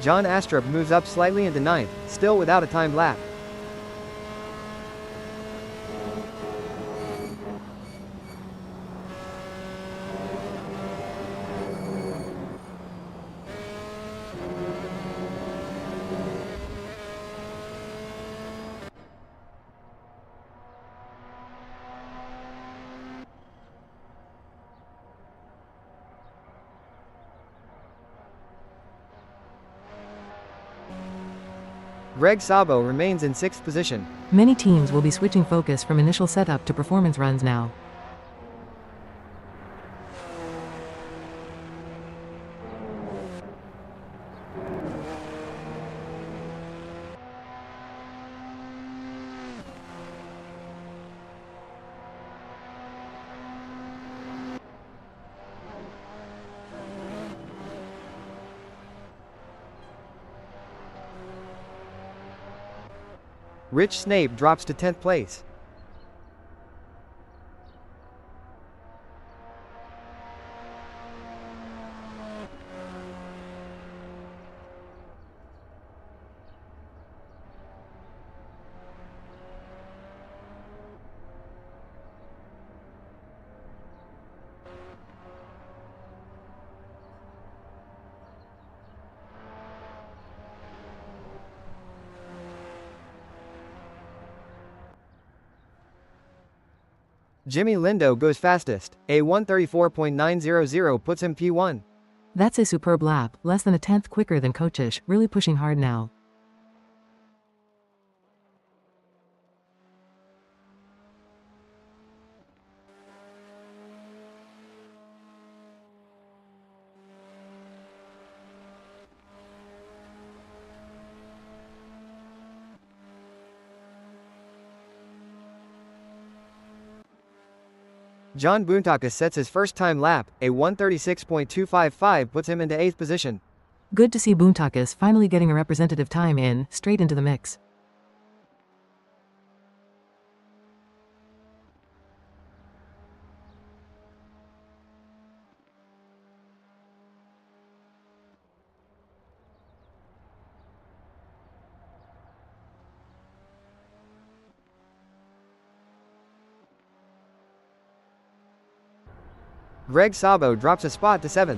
John Astrup moves up slightly into ninth, still without a timed lap. Greg Sabo remains in 6th position. Many teams will be switching focus from initial setup to performance runs now. Rich Snape drops to 10th place. Jimmy Lindo goes fastest. A 1:34.900 puts him P1. That's a superb lap, less than a tenth quicker than Kochish, really pushing hard now. John Boontakas sets his first time lap. A 1:36.255 puts him into 8th position. Good to see Boontakas finally getting a representative time in, straight into the mix. Greg Sabo drops a spot to 7th.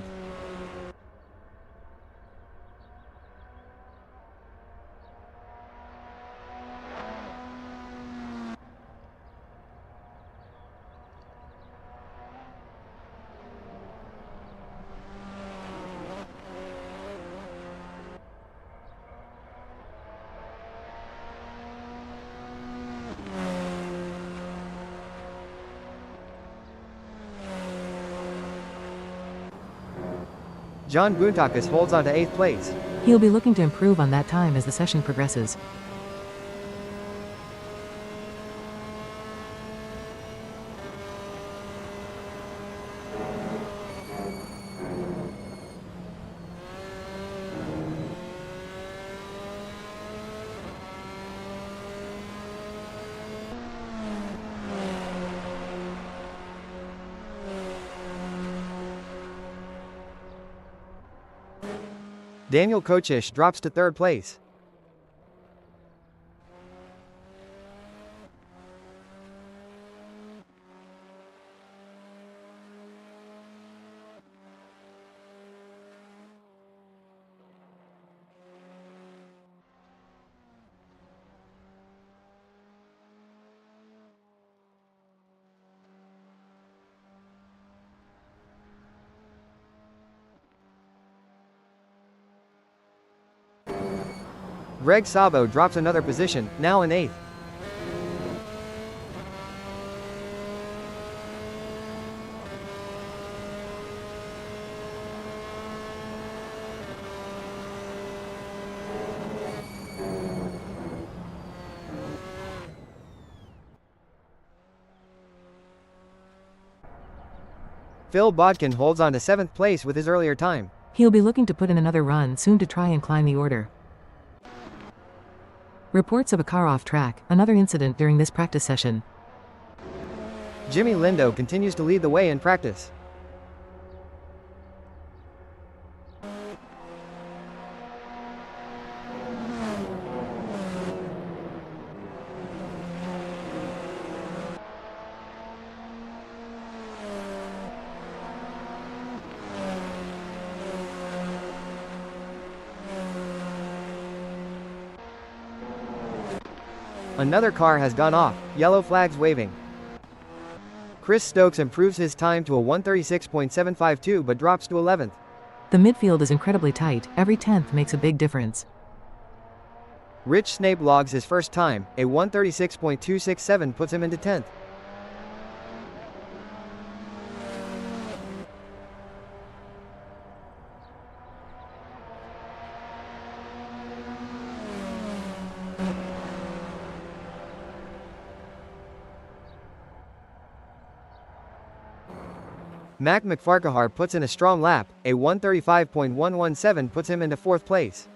John Boontakas holds on to 8th place. He'll be looking to improve on that time as the session progresses. Daniel Kochish drops to 3rd place. Greg Sabo drops another position, now in 8th. Phil Bodkin holds on to 7th place with his earlier time. He'll be looking to put in another run soon to try and climb the order. Reports of a car off track, another incident during this practice session. Jimmy Lindo continues to lead the way in practice. Another car has gone off, yellow flags waving. Chris Stokes improves his time to a 136.752 but drops to 11th. The midfield is incredibly tight, every tenth makes a big difference. Rich Snape logs his first time, a 136.267 puts him into 10th. Mac McFarquhar puts in a strong lap, a 135.117 puts him into 4th place.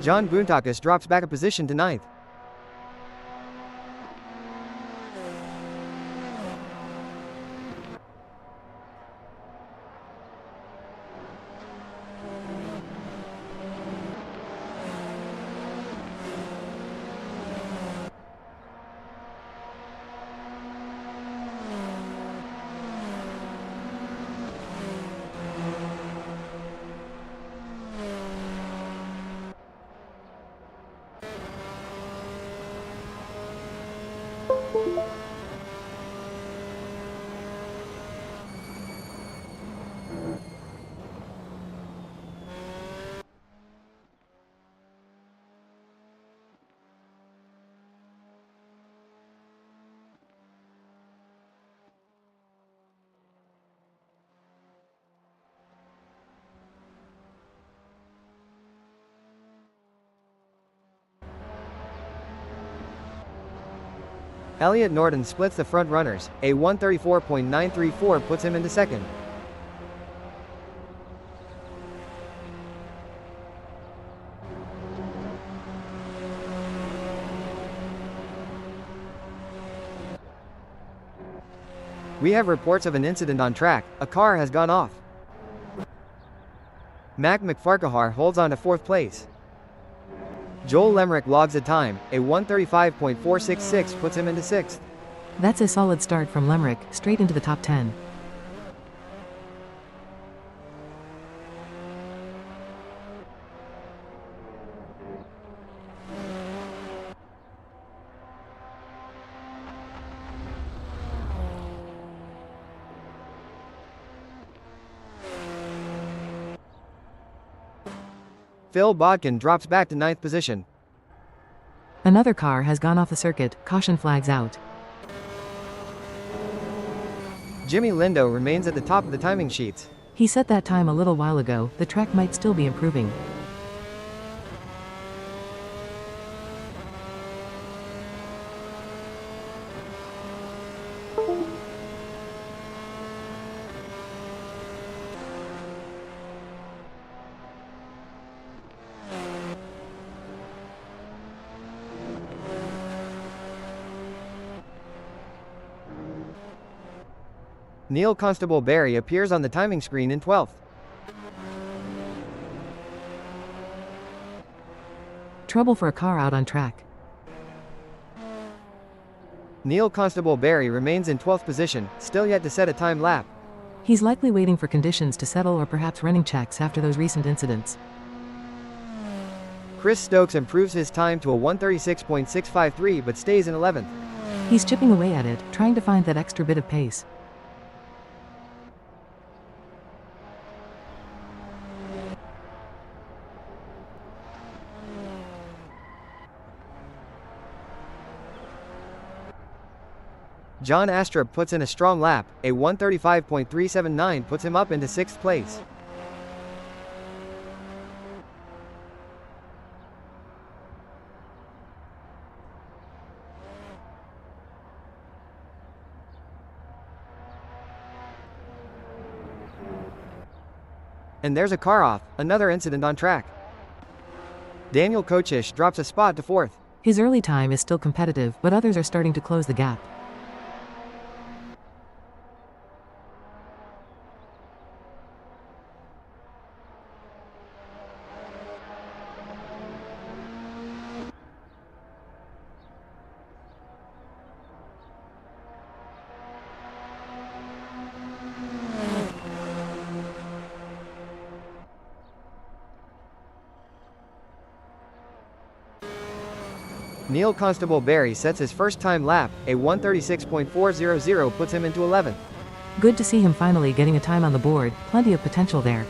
John Boontakas drops back a position to 9th. Elliot Norton splits the front runners, a 134.934 puts him into 2nd. We have reports of an incident on track, a car has gone off. Mac McFarquhar holds on to 4th place. Joel Lemerick logs a time, a 135.466 puts him into 6th. That's a solid start from Lemerick, straight into the top 10. Phil Bodkin drops back to 9th position. Another car has gone off the circuit, caution flags out. Jimmy Lindo remains at the top of the timing sheets. He set that time a little while ago, the track might still be improving. Neil Constable Barry appears on the timing screen in 12th. Trouble for a car out on track. Neil Constable Barry remains in 12th position, still yet to set a time lap. He's likely waiting for conditions to settle or perhaps running checks after those recent incidents. Chris Stokes improves his time to a 136.653 but stays in 11th. He's chipping away at it, trying to find that extra bit of pace. John Astrup puts in a strong lap, a 135.379 puts him up into 6th place. And there's a car off, another incident on track. Daniel Kochish drops a spot to 4th. His early time is still competitive, but others are starting to close the gap. Neil Constable Barry sets his first time lap, a 1:36.400 puts him into 11th. Good to see him finally getting a time on the board, plenty of potential there.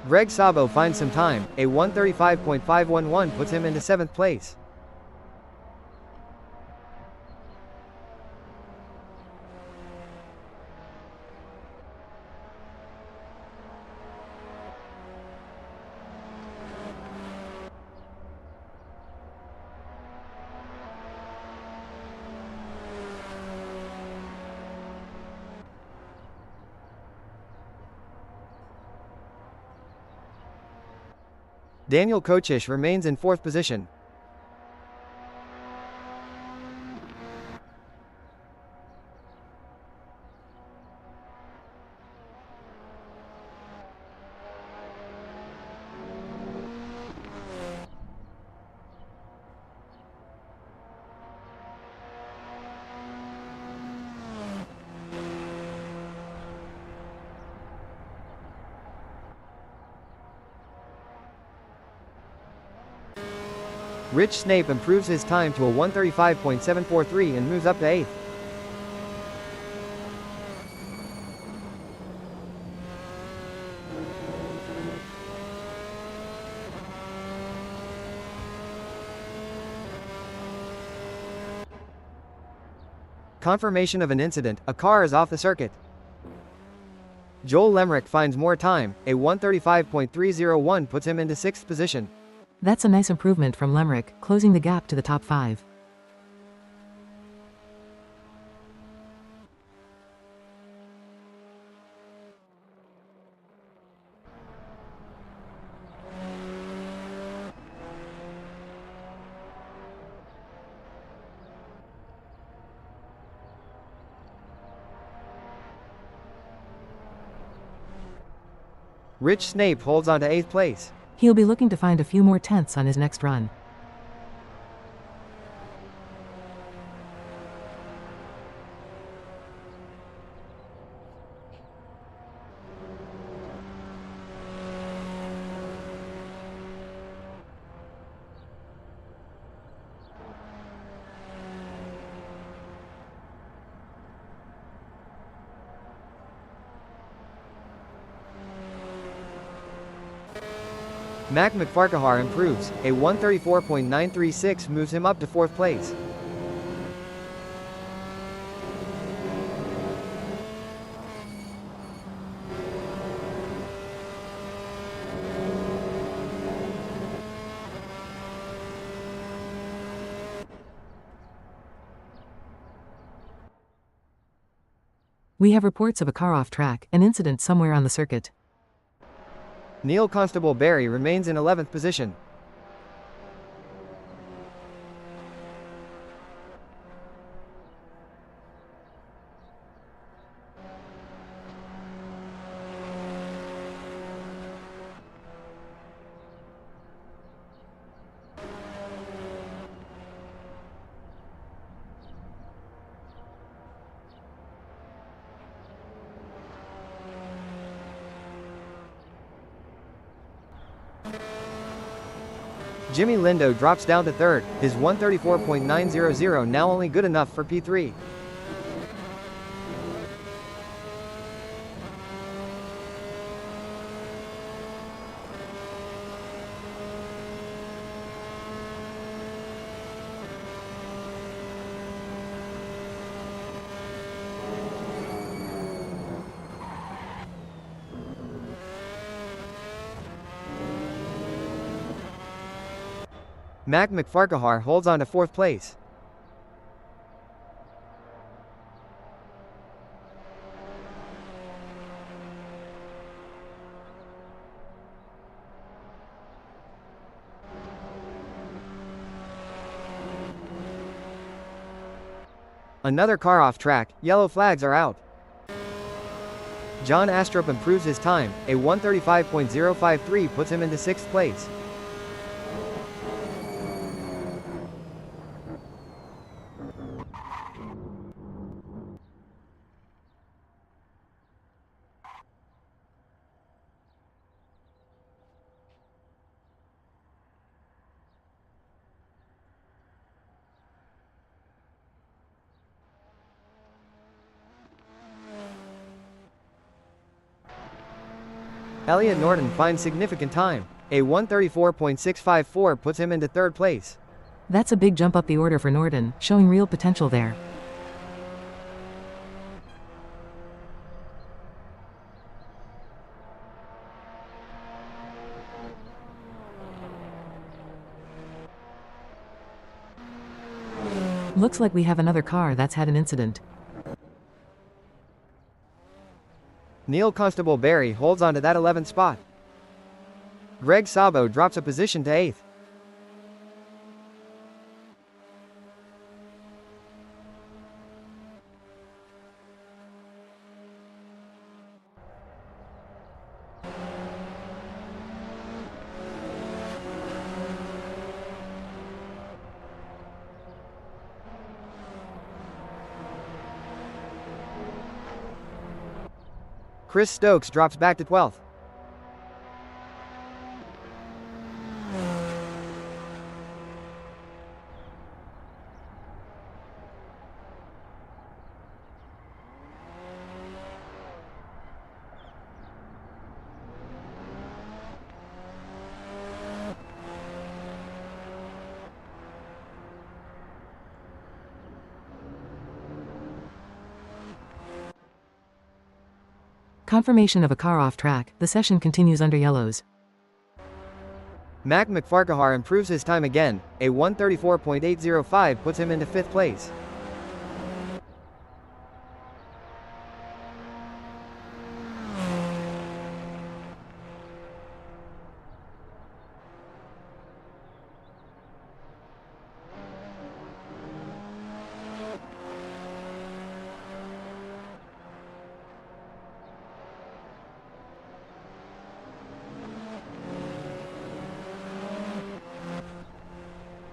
Greg Sabo finds some time, a 1:35.511 puts him into 7th place. Daniel Kochish remains in 4th position. Rich Snape improves his time to a 1:35.743 and moves up to 8th. Confirmation of an incident, a car is off the circuit. Joel Lemrick finds more time, a 1:35.301 puts him into 6th position. That's a nice improvement from Lemrick, closing the gap to the top 5. Rich Snape holds on to 8th place. He'll be looking to find a few more tenths on his next run. Mac McFarquhar improves, a 1:34.936 moves him up to 4th place. We have reports of a car off track, an incident somewhere on the circuit. Neil Constable Barry remains in 11th position. Jimmy Lindo drops down to 3rd, his 1:34.900 now only good enough for P3. Mac McFarquhar holds on to 4th place. Another car off track, yellow flags are out. John Astrup improves his time, a 1:35.053 puts him into 6th place. Elliot Norton finds significant time, a 1:34.654 puts him into 3rd place. That's a big jump up the order for Norton, showing real potential there. Looks like we have another car that's had an incident. Neil Constable Barry holds on to that 11th spot. Greg Sabo drops a position to 8th. Chris Stokes drops back to 12th. Confirmation of a car off track, the session continues under yellows. Mac McFarquhar improves his time again, a 1:34.805 puts him into 5th place.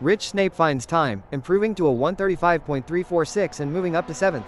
Rich Snape finds time, improving to a 1:35.346 and moving up to 7th.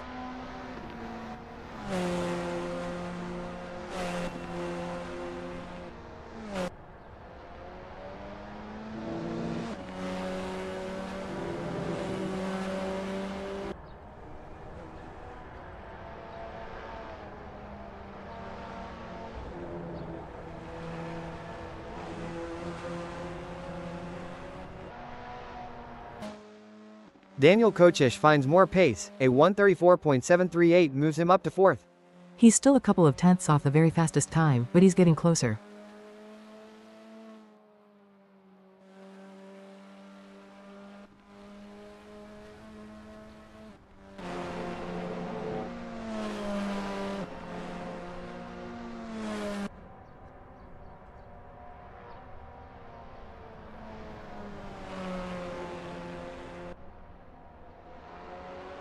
Daniel Kochish finds more pace, a 1:34.738 moves him up to 4th. He's still a couple of tenths off the very fastest time, but he's getting closer.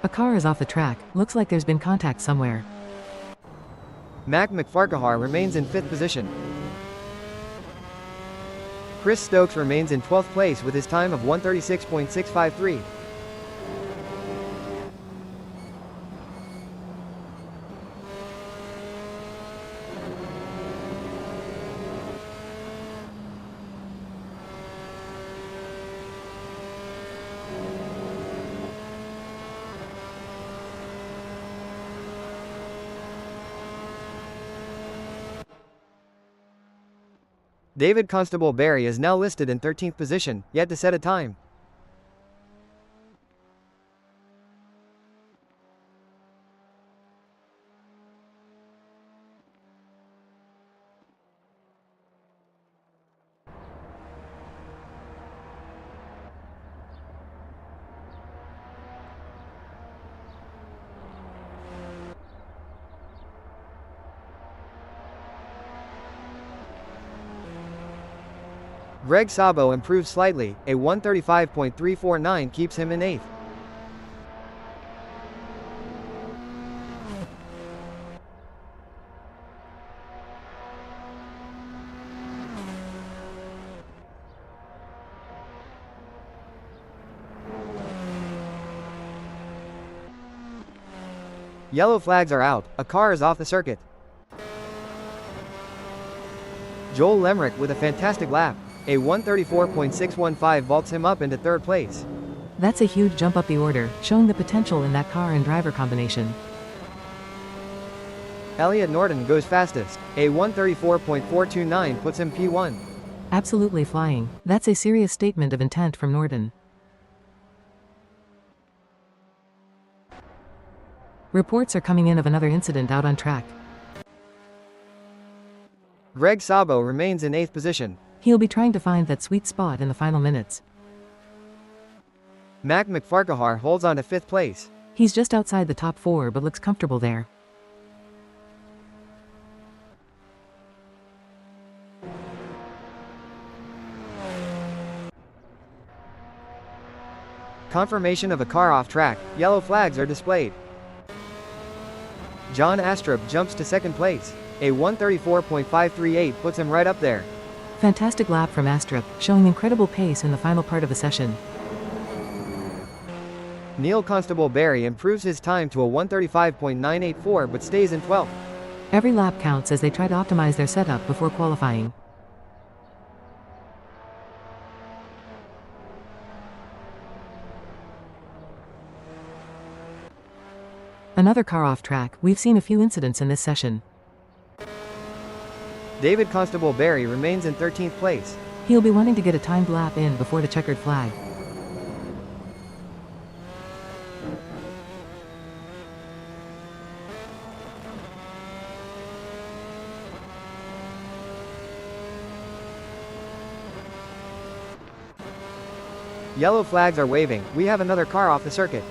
A car is off the track, looks like there's been contact somewhere. Mac McFarquhar remains in 5th position. Chris Stokes remains in 12th place with his time of 1:36.653. David Constable Barry is now listed in 13th position, yet to set a time. Greg Sabo improves slightly, a 1:35.349 keeps him in 8th. Yellow flags are out, a car is off the circuit. Joel Lemrick with a fantastic lap. A 134.615 vaults him up into third place. That's a huge jump up the order, showing the potential in that car and driver combination. Elliot Norton goes fastest. A 134.429 puts him P1. Absolutely flying. That's a serious statement of intent from Norton. Reports are coming in of another incident out on track. Greg Sabo remains in 8th position. He'll be trying to find that sweet spot in the final minutes. Mac McFarquhar holds on to 5th place. He's just outside the top 4 but looks comfortable there. Confirmation of a car off track, yellow flags are displayed. John Astrup jumps to 2nd place. A 134.538 puts him right up there. Fantastic lap from Astrup, showing incredible pace in the final part of the session. Neil Constable Barry improves his time to a 135.984 but stays in 12th. Every lap counts as they try to optimize their setup before qualifying. Another car off track. We've seen a few incidents in this session. David Constable Barry remains in 13th place. He'll be wanting to get a timed lap in before the checkered flag. Yellow flags are waving. We have another car off the circuit.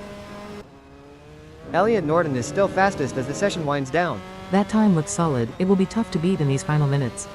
Elliot Norton is still fastest as the session winds down. That time looks solid. It will be tough to beat in these final minutes.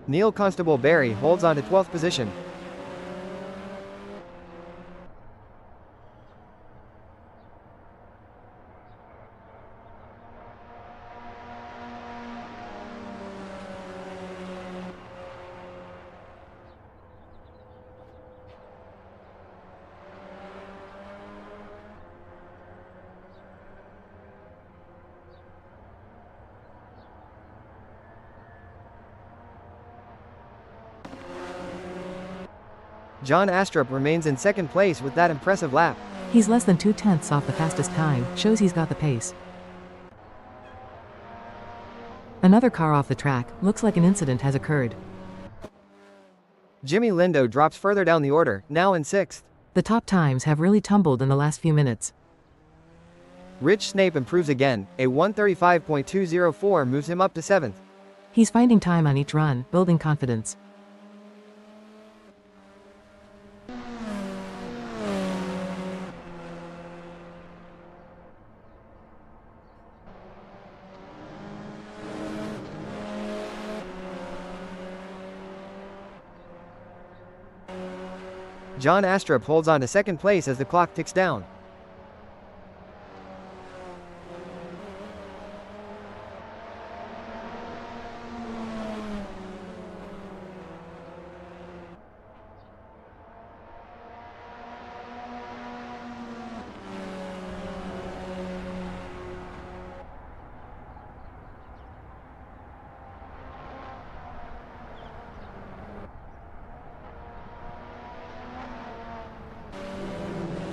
Neil Constable Barry holds on to 12th position. John Astrup remains in 2nd place with that impressive lap. He's less than 2/10 off the fastest time, shows he's got the pace. Another car off the track, looks like an incident has occurred. Jimmy Lindo drops further down the order, now in 6th. The top times have really tumbled in the last few minutes. Rich Snape improves again. A 135.204 moves him up to 7th. He's finding time on each run, building confidence. John Astrup holds on to 2nd place as the clock ticks down.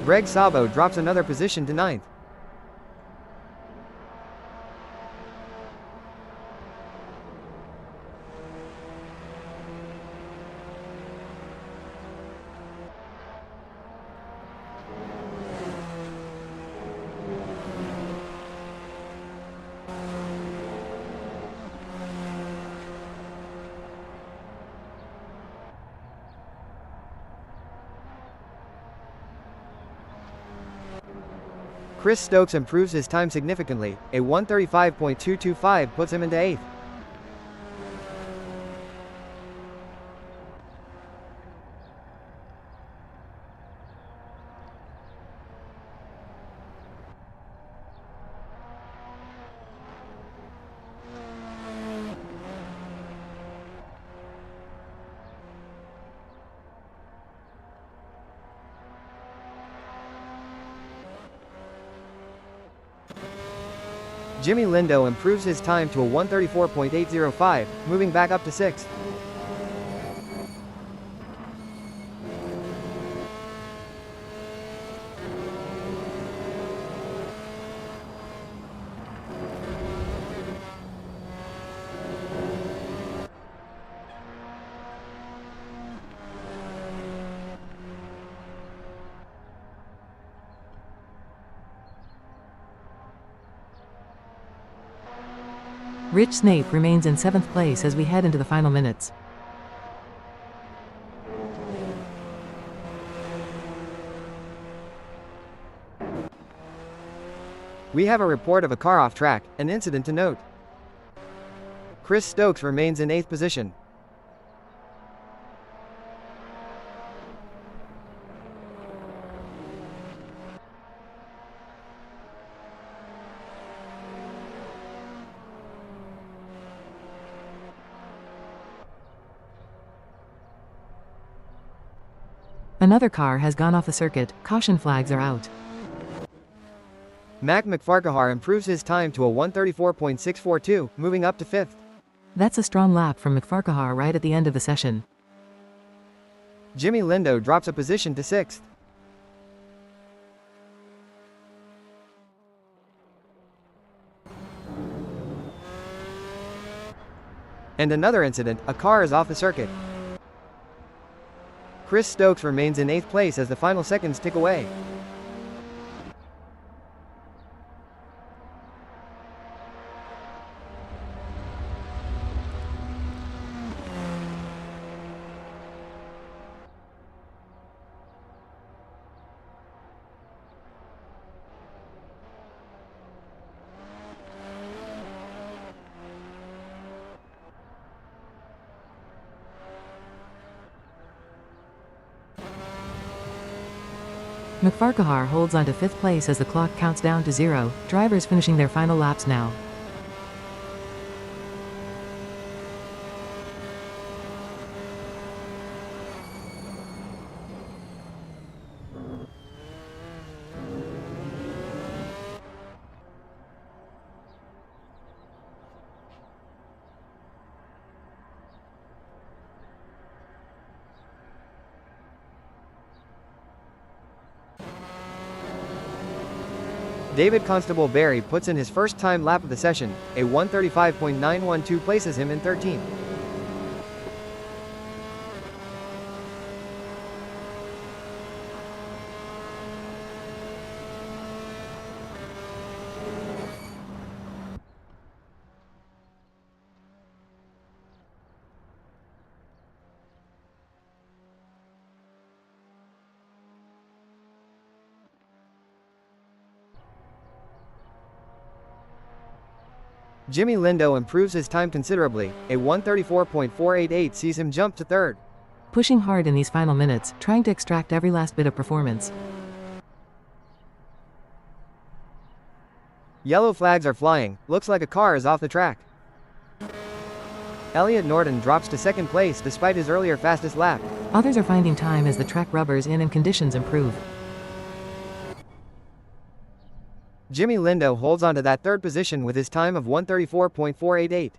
Greg Sabo drops another position to 9th. Chris Stokes improves his time significantly. A 135.225 puts him into 8th. Jimmy Lindo improves his time to a 1:34.805, moving back up to 6th. Rich Snape remains in 7th place as we head into the final minutes. We have a report of a car off track, an incident to note. Chris Stokes remains in 8th position. Another car has gone off the circuit, caution flags are out. Mac McFarquhar improves his time to a 1:34.642, moving up to 5th. That's a strong lap from McFarquhar right at the end of the session. Jimmy Lindo drops a position to 6th. And another incident, a car is off the circuit. Chris Stokes remains in 8th place as the final seconds tick away. McFarquhar holds on to 5th place as the clock counts down to 0, drivers finishing their final laps now. David Constable Barry puts in his first time lap of the session, a 1:35.912 places him in 13th. Jimmy Lindo improves his time considerably, a 1:34.488 sees him jump to 3rd. Pushing hard in these final minutes, trying to extract every last bit of performance. Yellow flags are flying, looks like a car is off the track. Elliot Norton drops to 2nd place despite his earlier fastest lap. Others are finding time as the track rubbers in and conditions improve. Jimmy Lindo holds on to that 3rd position with his time of 1:34.488.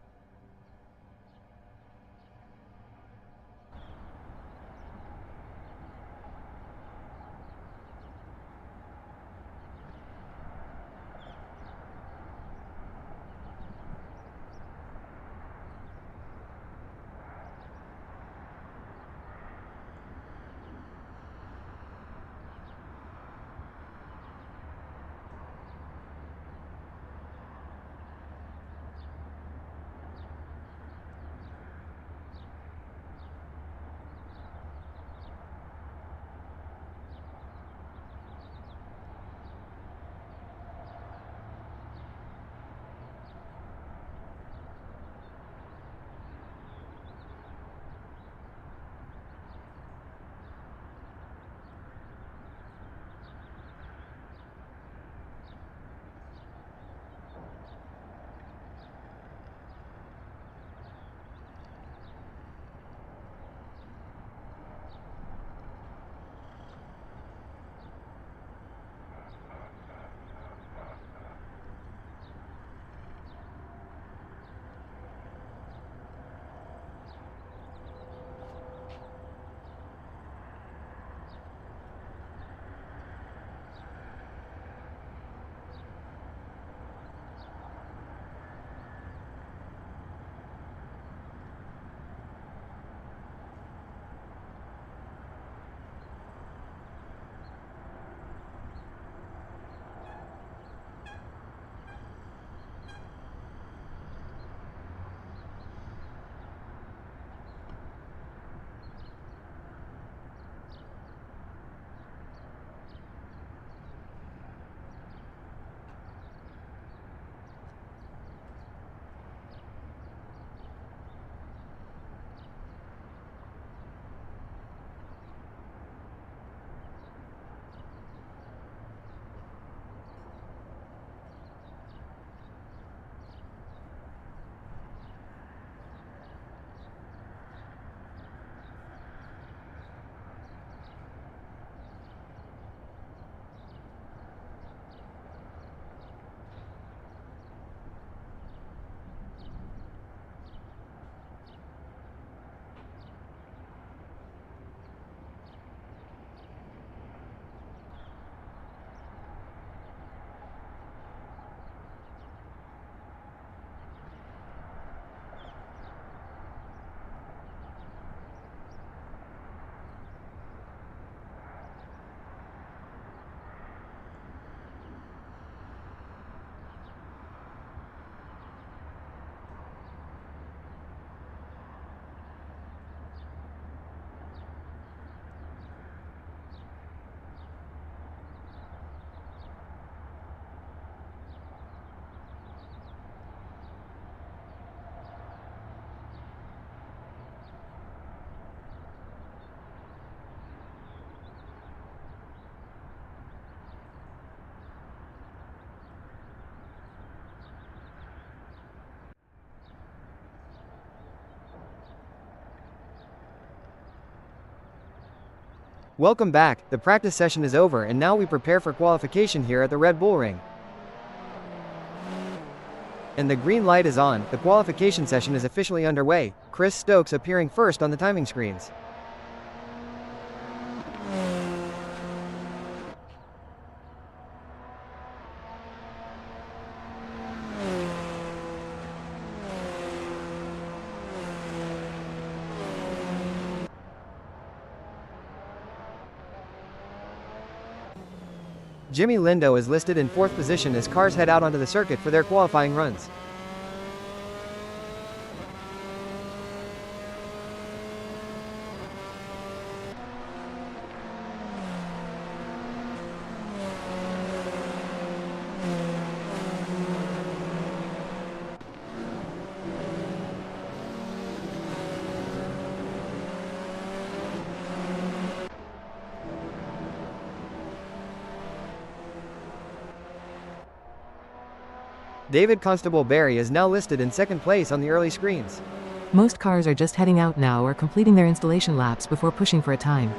Welcome back, the practice session is over and now we prepare for qualification here at the Red Bull Ring. And the green light is on, the qualification session is officially underway, Chris Stokes appearing first on the timing screens. Jimmy Lindo is listed in 4th position as cars head out onto the circuit for their qualifying runs. David Constable Barry is now listed in 2nd place on the early screens. Most cars are just heading out now or completing their installation laps before pushing for a time.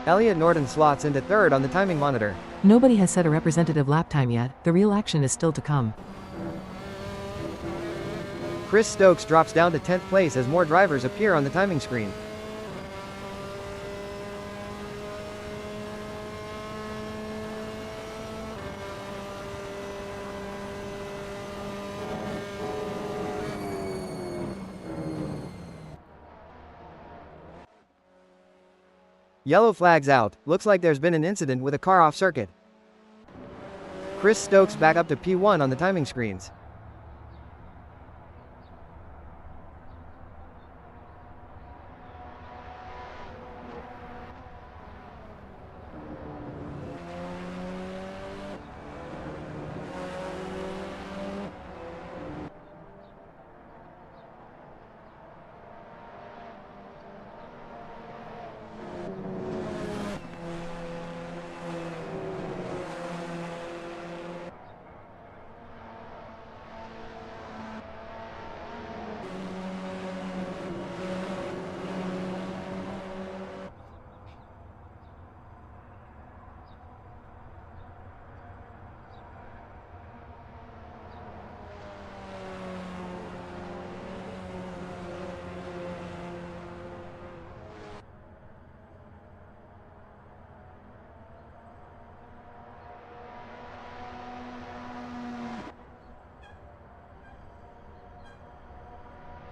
Elliot Norton slots into 3rd on the timing monitor. Nobody has set a representative lap time yet, the real action is still to come. Chris Stokes drops down to 10th place as more drivers appear on the timing screen. Yellow flags out, looks like there's been an incident with a car off circuit. Chris Stokes back up to P1 on the timing screens.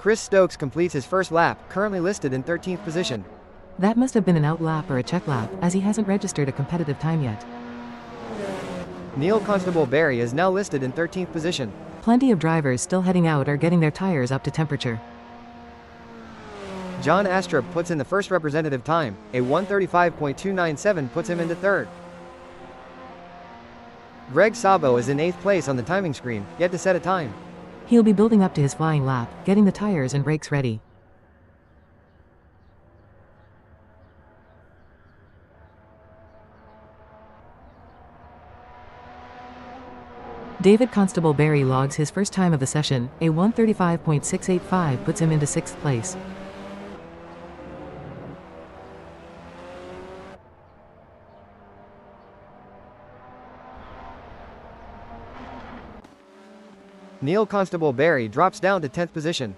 Chris Stokes completes his first lap, currently listed in 13th position. That must have been an out lap or a check lap, as he hasn't registered a competitive time yet. Neil Constable Barry is now listed in 13th position. Plenty of drivers still heading out are getting their tires up to temperature. John Astrup puts in the first representative time, a 1:35.297 puts him into 3rd. Greg Sabo is in 8th place on the timing screen, yet to set a time. He'll be building up to his flying lap, getting the tires and brakes ready. David Constable Barry logs his first time of the session, a 1:35.685 puts him into 6th place. Neil Constable Barry drops down to 10th position.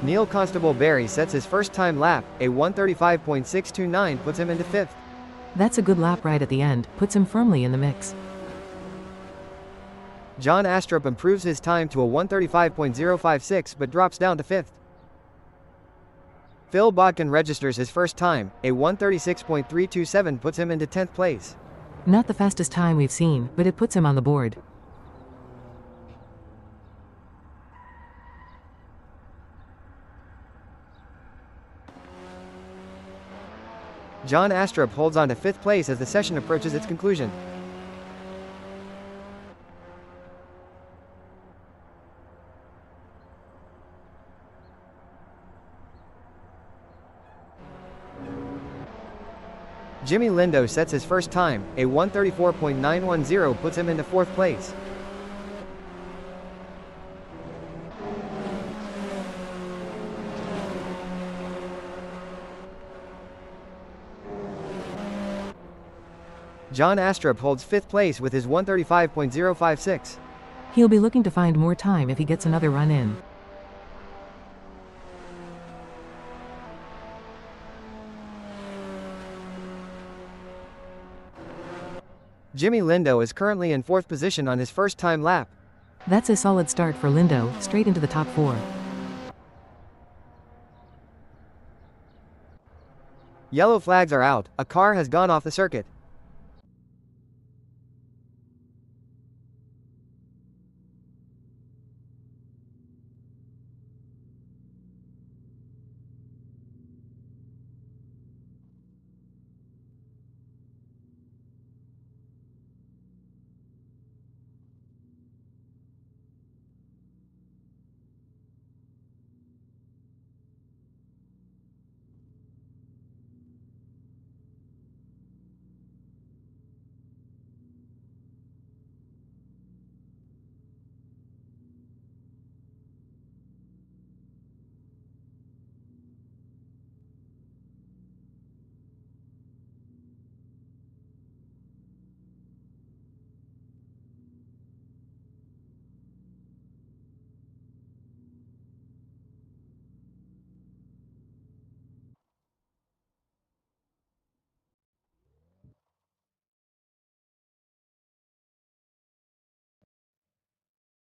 Neil Constable Barry sets his first time lap, a 1:35.629 puts him into 5th. That's a good lap right at the end, puts him firmly in the mix. John Astrup improves his time to a 1:35.056 but drops down to 5th. Phil Bodkin registers his first time, a 1:36.327 puts him into 10th place. Not the fastest time we've seen, but it puts him on the board. John Astrup holds on to 5th place as the session approaches its conclusion. Jimmy Lindo sets his first time, a 1:34.910 puts him into 4th place. John Astrup holds 5th place with his 1:35.056. He'll be looking to find more time if he gets another run in. Jimmy Lindo is currently in 4th position on his first time lap. That's a solid start for Lindo, straight into the top 4. Yellow flags are out, a car has gone off the circuit.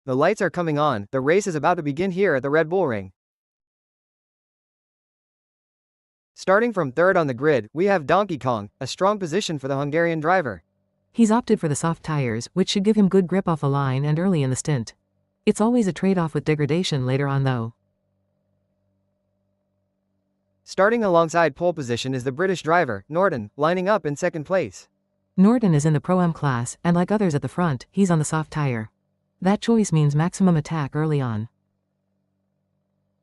The lights are coming on, the race is about to begin here at the Red Bull Ring. Starting from 3rd on the grid, we have Donkey Kong, a strong position for the Hungarian driver. He's opted for the soft tires, which should give him good grip off the line and early in the stint. It's always a trade-off with degradation later on though. Starting alongside pole position is the British driver, Norton, lining up in 2nd place. Norton is in the Pro-Am class, and like others at the front, he's on the soft tire. That choice means maximum attack early on.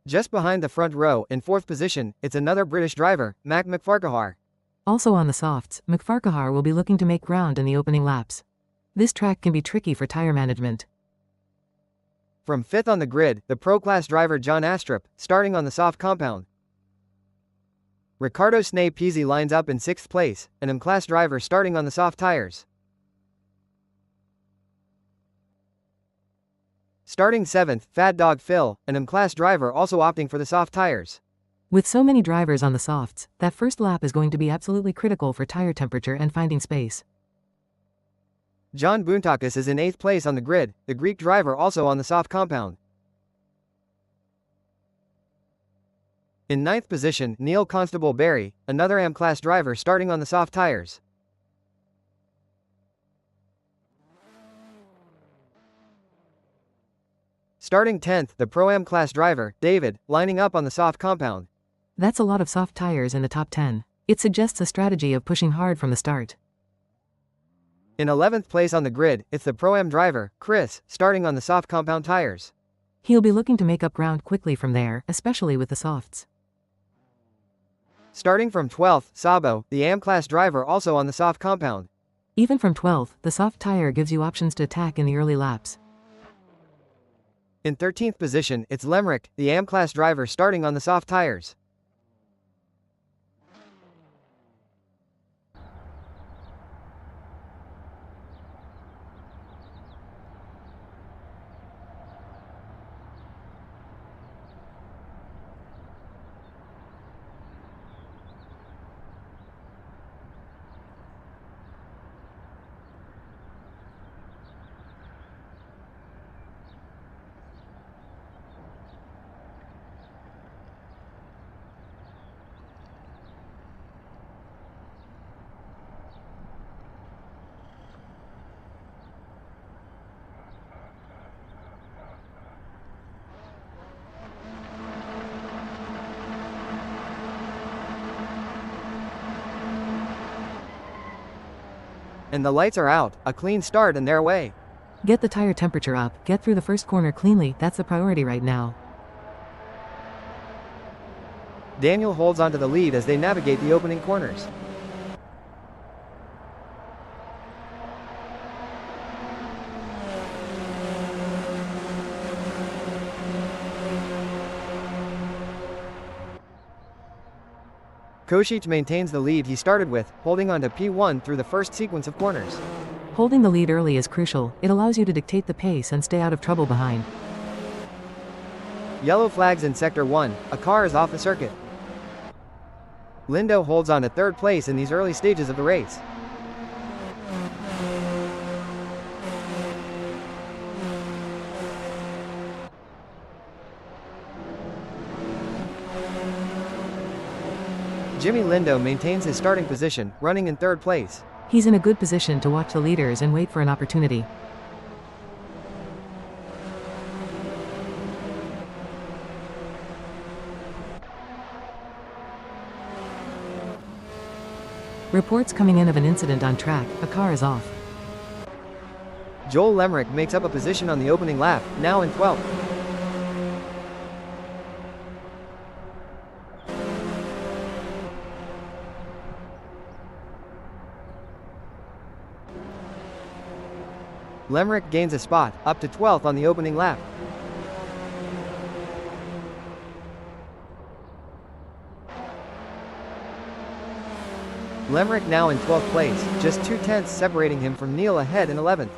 Just behind the front row, in 4th position, it's another British driver, Mac McFarquhar. Also on the softs, McFarquhar will be looking to make ground in the opening laps. This track can be tricky for tire management. From 5th on the grid, the Pro-Class driver John Astrup, starting on the soft compound. Riccardo Snay Peasy lines up in 6th place, an M-Class driver starting on the soft tires. Starting 7th, Fat Dog Phil, an M-Class driver also opting for the soft tires. With so many drivers on the softs, that first lap is going to be absolutely critical for tire temperature and finding space. John Boontakis is in 8th place on the grid, the Greek driver also on the soft compound. In 9th position, Neil Constable Barry, another M-Class driver starting on the soft tires. Starting 10th, the Pro-Am class driver, David, lining up on the soft compound. That's a lot of soft tires in the top 10. It suggests a strategy of pushing hard from the start. In 11th place on the grid, it's the Pro-Am driver, Chris, starting on the soft compound tires. He'll be looking to make up ground quickly from there, especially with the softs. Starting from 12th, Sabo, the AM-class driver also on the soft compound. Even from 12th, the soft tire gives you options to attack in the early laps. In 13th position, it's Lemrick, the AM-class driver starting on the soft tires. And the lights are out, a clean start and they're away. Get the tire temperature up, get through the first corner cleanly, that's the priority right now. Daniel holds onto the lead as they navigate the opening corners. Košić maintains the lead he started with, holding on to P1 through the first sequence of corners. Holding the lead early is crucial, it allows you to dictate the pace and stay out of trouble behind. Yellow flags in Sector 1, a car is off the circuit. Lindo holds on to third place in these early stages of the race. Jimmy Lindo maintains his starting position, running in third place. He's in a good position to watch the leaders and wait for an opportunity. Reports coming in of an incident on track, a car is off. Joel Lemrick makes up a position on the opening lap, now in 12th. Lemrick gains a spot, up to 12th on the opening lap. Lemrick now in 12th place, just 2/10 separating him from Neil ahead in 11th.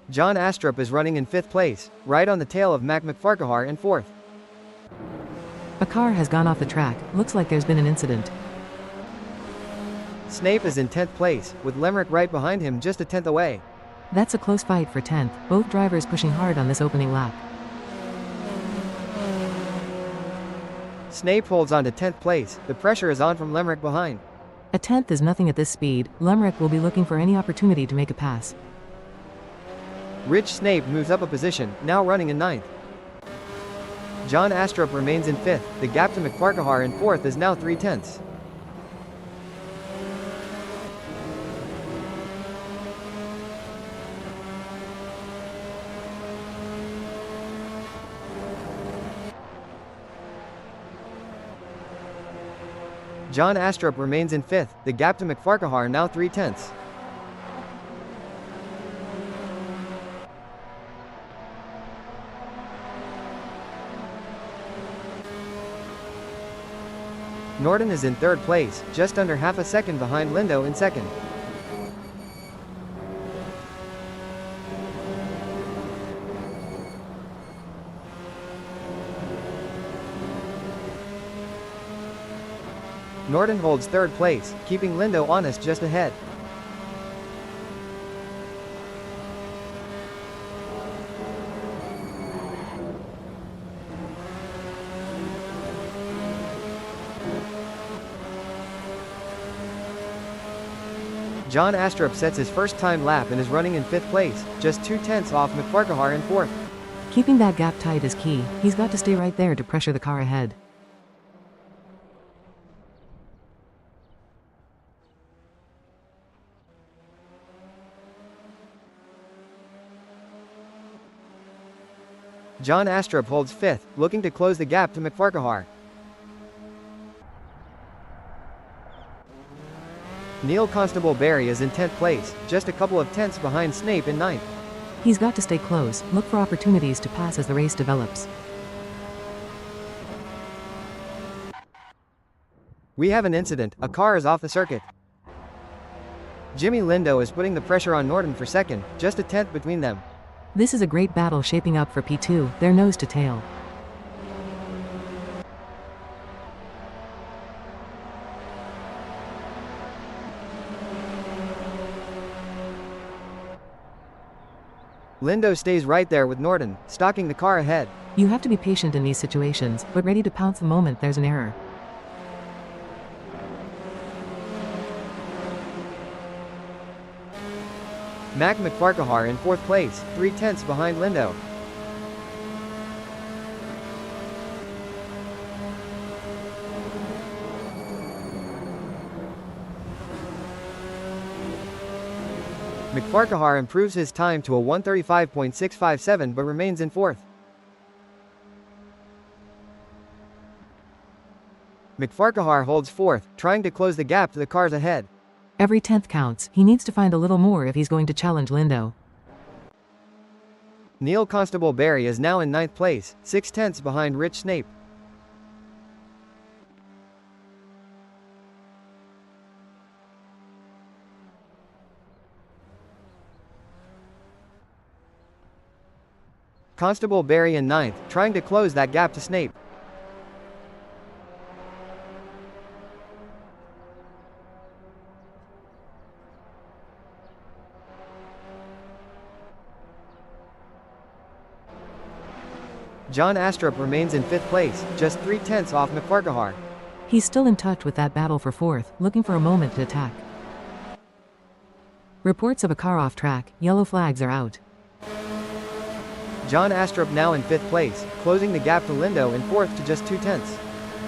John Astrup is running in 5th place, right on the tail of Mac McFarquhar in 4th. A car has gone off the track, looks like there's been an incident. Snape is in 10th place, with Lemrick right behind him just a 10th away. That's a close fight for 10th, both drivers pushing hard on this opening lap. Snape holds on to 10th place, the pressure is on from Lemrick behind. A 10th is nothing at this speed, Lemrick will be looking for any opportunity to make a pass. Rich Snape moves up a position, now running in 9th. John Astrup remains in 5th, the gap to McFarquhar in 4th is now 3/10. John Astrup remains in 5th, the gap to McFarquhar now 3/10. Norton is in 3rd place, just under half a second behind Lindo in 2nd. Norton holds 3rd place, keeping Lindo honest just ahead. John Astrup sets his first time lap and is running in 5th place, just 2/10 off McFarquhar in 4th. Keeping that gap tight is key, he's got to stay right there to pressure the car ahead. John Astrup holds 5th, looking to close the gap to McFarquhar. Neil Constable Barry is in 10th place, just a couple of tenths behind Snape in 9th. He's got to stay close, look for opportunities to pass as the race develops. We have an incident, a car is off the circuit. Jimmy Lindo is putting the pressure on Norton for 2nd, just a 10th between them. This is a great battle shaping up for P2, they're nose to tail. Lindo stays right there with Norton, stalking the car ahead. You have to be patient in these situations, but ready to pounce the moment there's an error. Mac McFarquhar in 4th place, 3/10 behind Lindo. McFarquhar improves his time to a 1:35.657 but remains in fourth. McFarquhar holds fourth, trying to close the gap to the cars ahead. Every tenth counts, he needs to find a little more if he's going to challenge Lindo. Neil Constable Barry is now in ninth place, 6/10 behind Rich Snape. Constable Barry in ninth, trying to close that gap to Snape. John Astrup remains in fifth place, just 3/10 off McFarquhar. He's still in touch with that battle for fourth, looking for a moment to attack. Reports of a car off track, yellow flags are out. John Astrup now in fifth place, closing the gap to Lindo in fourth to just 2/10.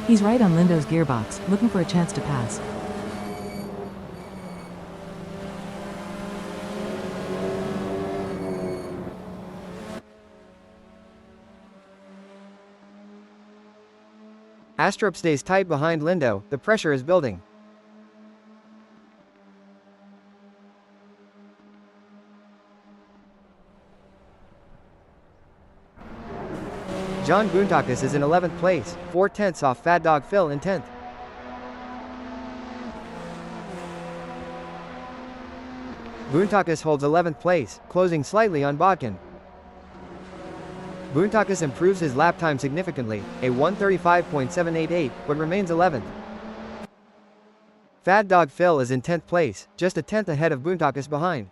He's right on Lindo's gearbox, looking for a chance to pass. Astrup stays tight behind Lindo, the pressure is building. John Boontakis is in 11th place, 4/10 off Fat Dog Phil in 10th. Boontakis holds 11th place, closing slightly on Bodkin. Boontakis improves his lap time significantly, a 1:35.788, but remains 11th. Fat Dog Phil is in 10th place, just a 10th ahead of Boontakis behind.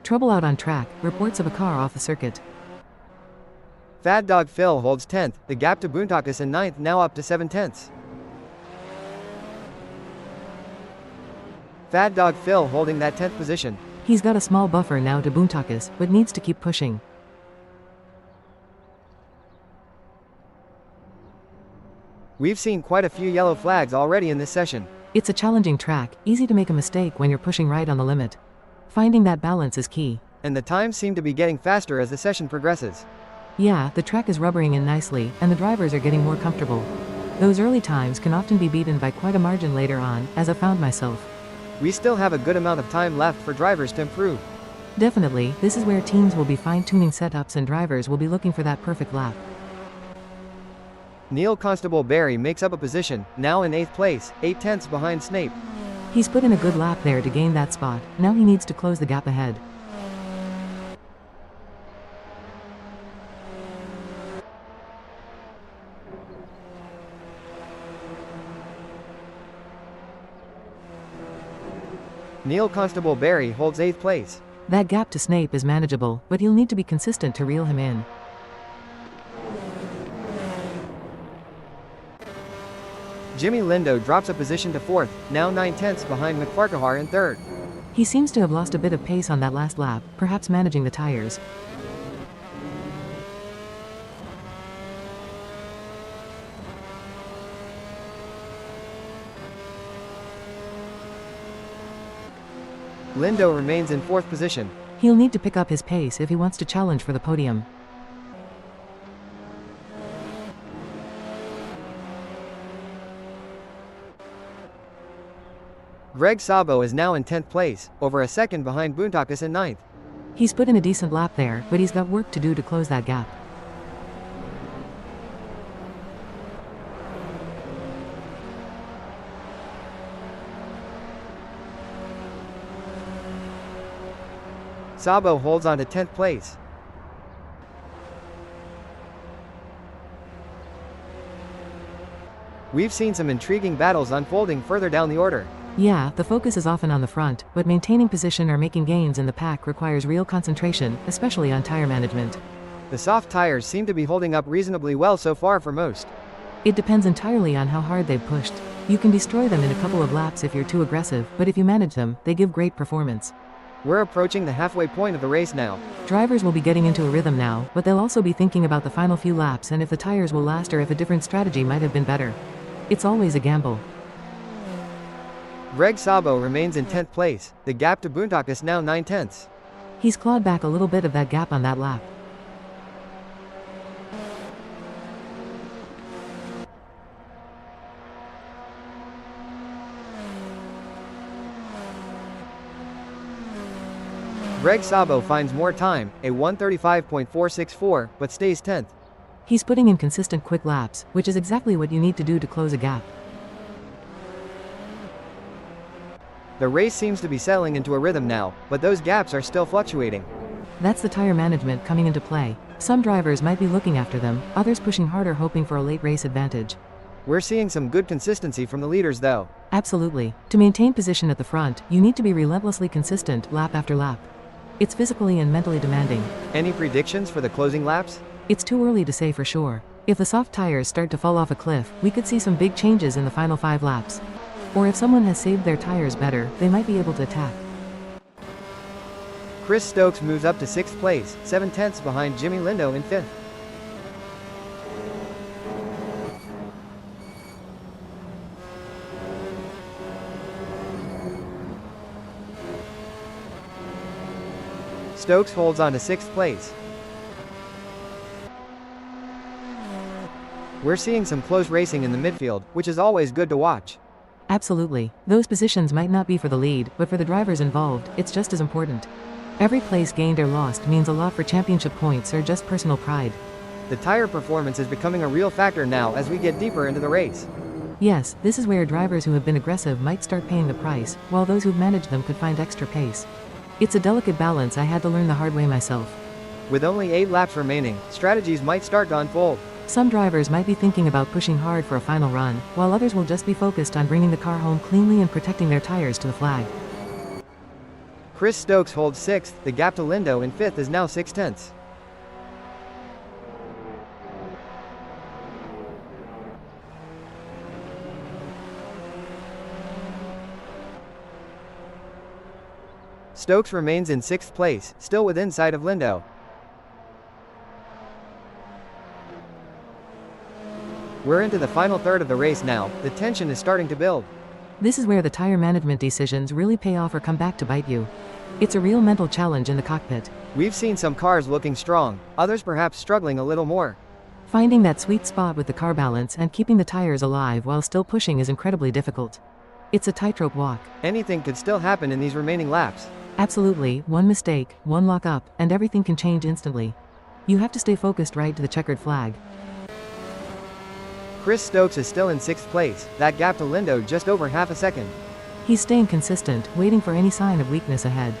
Trouble out on track, reports of a car off the circuit. Fat Dog Phil holds 10th, the gap to Boontakis in 9th now up to 7/10. Fat Dog Phil holding that 10th position. He's got a small buffer now to Boontakis, but needs to keep pushing. We've seen quite a few yellow flags already in this session. It's a challenging track, easy to make a mistake when you're pushing right on the limit. Finding that balance is key. And the times seem to be getting faster as the session progresses. Yeah, the track is rubbering in nicely, and the drivers are getting more comfortable. Those early times can often be beaten by quite a margin later on, as I found myself. We still have a good amount of time left for drivers to improve. Definitely, this is where teams will be fine-tuning setups and drivers will be looking for that perfect lap. Neil Constable Barry makes up a position, now in 8th place, 8/10 behind Snape. He's put in a good lap there to gain that spot, now he needs to close the gap ahead. Neil Constable Barry holds 8th place. That gap to Snape is manageable, but he'll need to be consistent to reel him in. Jimmy Lindo drops a position to 4th, now 9/10 behind McFarquhar in 3rd. He seems to have lost a bit of pace on that last lap, perhaps managing the tires. Lindo remains in 4th position. He'll need to pick up his pace if he wants to challenge for the podium. Greg Sabo is now in 10th place, over a second behind Boontakis in 9th. He's put in a decent lap there, but he's got work to do to close that gap. Sabo holds on to 10th place. We've seen some intriguing battles unfolding further down the order. Yeah, the focus is often on the front, but maintaining position or making gains in the pack requires real concentration, especially on tire management. The soft tires seem to be holding up reasonably well so far for most. It depends entirely on how hard they've pushed. You can destroy them in a couple of laps if you're too aggressive, but if you manage them, they give great performance. We're approaching the halfway point of the race now. Drivers will be getting into a rhythm now, but they'll also be thinking about the final few laps and if the tires will last or if a different strategy might have been better. It's always a gamble. Greg Sabo remains in 10th place, the gap to Boontakas now 9/10. He's clawed back a little bit of that gap on that lap. Greg Sabo finds more time, a 1:35.464, but stays 10th. He's putting in consistent quick laps, which is exactly what you need to do to close a gap. The race seems to be settling into a rhythm now, but those gaps are still fluctuating. That's the tire management coming into play. Some drivers might be looking after them, others pushing harder hoping for a late race advantage. We're seeing some good consistency from the leaders though. Absolutely. To maintain position at the front, you need to be relentlessly consistent lap after lap. It's physically and mentally demanding. Any predictions for the closing laps? It's too early to say for sure. If the soft tires start to fall off a cliff, we could see some big changes in the final 5 laps. Or if someone has saved their tires better, they might be able to attack. Chris Stokes moves up to 6th place, 7/10 behind Jimmy Lindo in 5th. Stokes holds on to 6th place. We're seeing some close racing in the midfield, which is always good to watch. Absolutely. Those positions might not be for the lead, but for the drivers involved, it's just as important. Every place gained or lost means a lot for championship points or just personal pride. The tire performance is becoming a real factor now as we get deeper into the race. Yes, this is where drivers who have been aggressive might start paying the price, while those who've managed them could find extra pace. It's a delicate balance I had to learn the hard way myself. With only 8 laps remaining, strategies might start to unfold. Some drivers might be thinking about pushing hard for a final run, while others will just be focused on bringing the car home cleanly and protecting their tires to the flag. Chris Stokes holds 6th, the gap to Lindo in 5th is now 6/10. Stokes remains in 6th place, still within sight of Lindo. We're into the final third of the race now, the tension is starting to build. This is where the tire management decisions really pay off or come back to bite you. It's a real mental challenge in the cockpit. We've seen some cars looking strong, others perhaps struggling a little more. Finding that sweet spot with the car balance and keeping the tires alive while still pushing is incredibly difficult. It's a tightrope walk. Anything could still happen in these remaining laps. Absolutely, one mistake, one lock up, and everything can change instantly. You have to stay focused right to the checkered flag. Chris Stokes is still in 6th place, that gap to Lindo just over half a second. He's staying consistent, waiting for any sign of weakness ahead.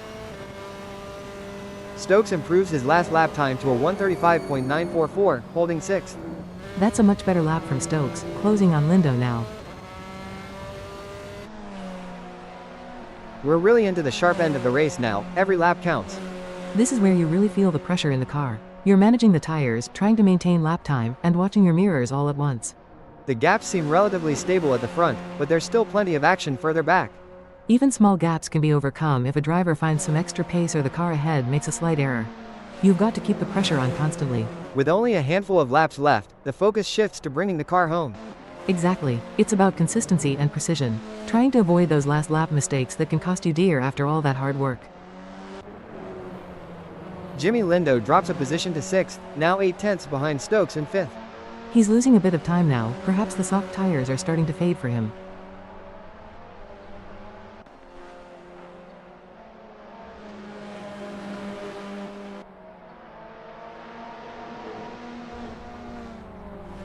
Stokes improves his last lap time to a 1:35.944, holding 6th. That's a much better lap from Stokes, closing on Lindo now. We're really into the sharp end of the race now, every lap counts. This is where you really feel the pressure in the car. You're managing the tires, trying to maintain lap time, and watching your mirrors all at once. The gaps seem relatively stable at the front, but there's still plenty of action further back. Even small gaps can be overcome if a driver finds some extra pace or the car ahead makes a slight error. You've got to keep the pressure on constantly. With only a handful of laps left, the focus shifts to bringing the car home. Exactly. It's about consistency and precision. Trying to avoid those last lap mistakes that can cost you dear after all that hard work. Jimmy Lindo drops a position to 6th, now 8/10 behind Stokes in 5th. He's losing a bit of time now, perhaps the soft tires are starting to fade for him.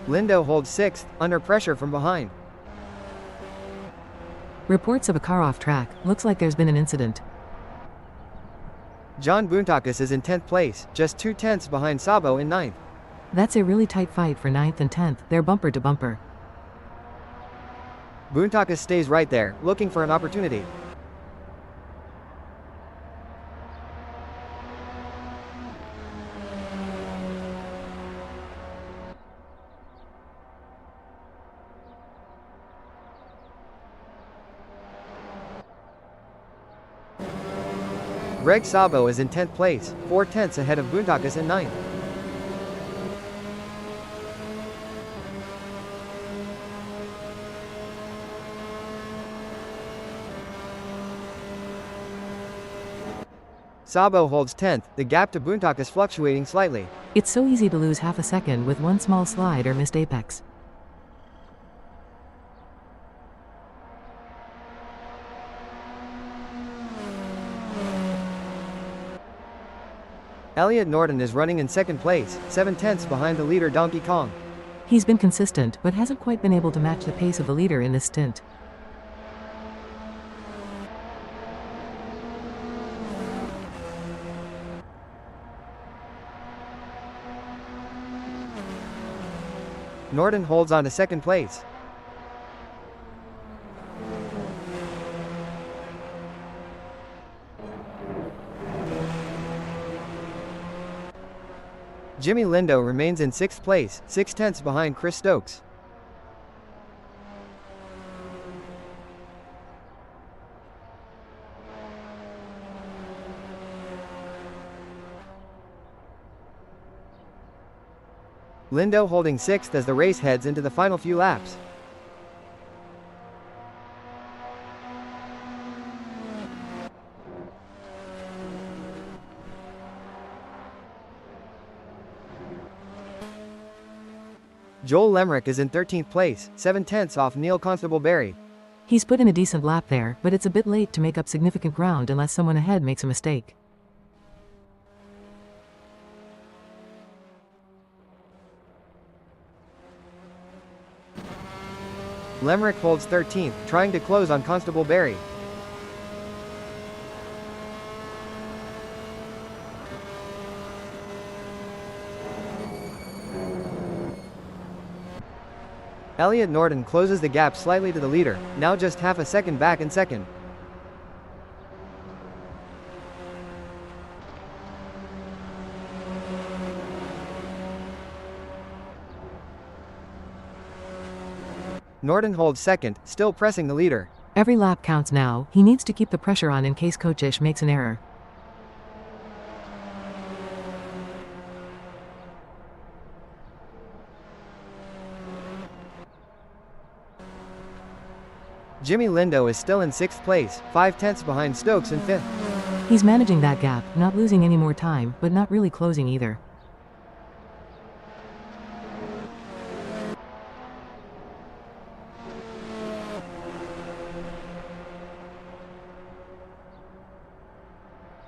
Lindo holds 6th, under pressure from behind. Reports of a car off track, looks like there's been an incident. John Boontakas is in 10th place, just 2/10 behind Sabo in 9th. That's a really tight fight for 9th and 10th, they're bumper to bumper. Boontakas stays right there, looking for an opportunity. Greg Sabo is in 10th place, 4/10 ahead of Boontakas in 9th. Sabo holds 10th, the gap to Boontok is fluctuating slightly. It's so easy to lose half a second with one small slide or missed apex. Elliot Norton is running in second place, 7/10 behind the leader Donkey Kong. He's been consistent, but hasn't quite been able to match the pace of the leader in this stint. Norton holds on to second place. Jimmy Lindo remains in 6th place, 6/10 behind Chris Stokes. Lindo holding 6th as the race heads into the final few laps. Joel Lemrick is in 13th place, 7/10 off Neil Constable Barry. He's put in a decent lap there, but it's a bit late to make up significant ground unless someone ahead makes a mistake. Lemrick holds 13th, trying to close on Constable Barry. Elliot Norton closes the gap slightly to the leader, now just half a second back in second. Norton holds second, still pressing the leader. Every lap counts now. He needs to keep the pressure on in case Coach Ish makes an error. Jimmy Lindo is still in 6th place, 5/10 behind Stokes in 5th. He's managing that gap, not losing any more time, but not really closing either.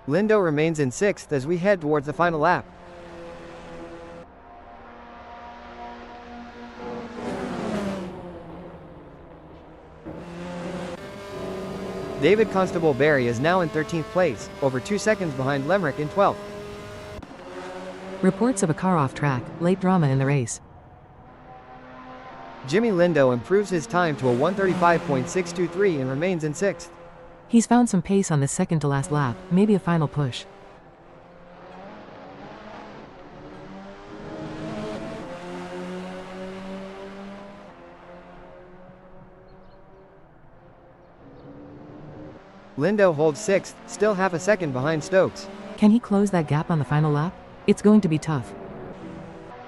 Lindo remains in 6th as we head towards the final lap. David Constable Barry is now in 13th place, over 2 seconds behind Lemrick in 12th. Reports of a car off track, late drama in the race. Jimmy Lindo improves his time to a 1:35.623 and remains in 6th. He's found some pace on this second to last lap, maybe a final push. Lindo holds 6th, still half a second behind Stokes. Can he close that gap on the final lap? It's going to be tough.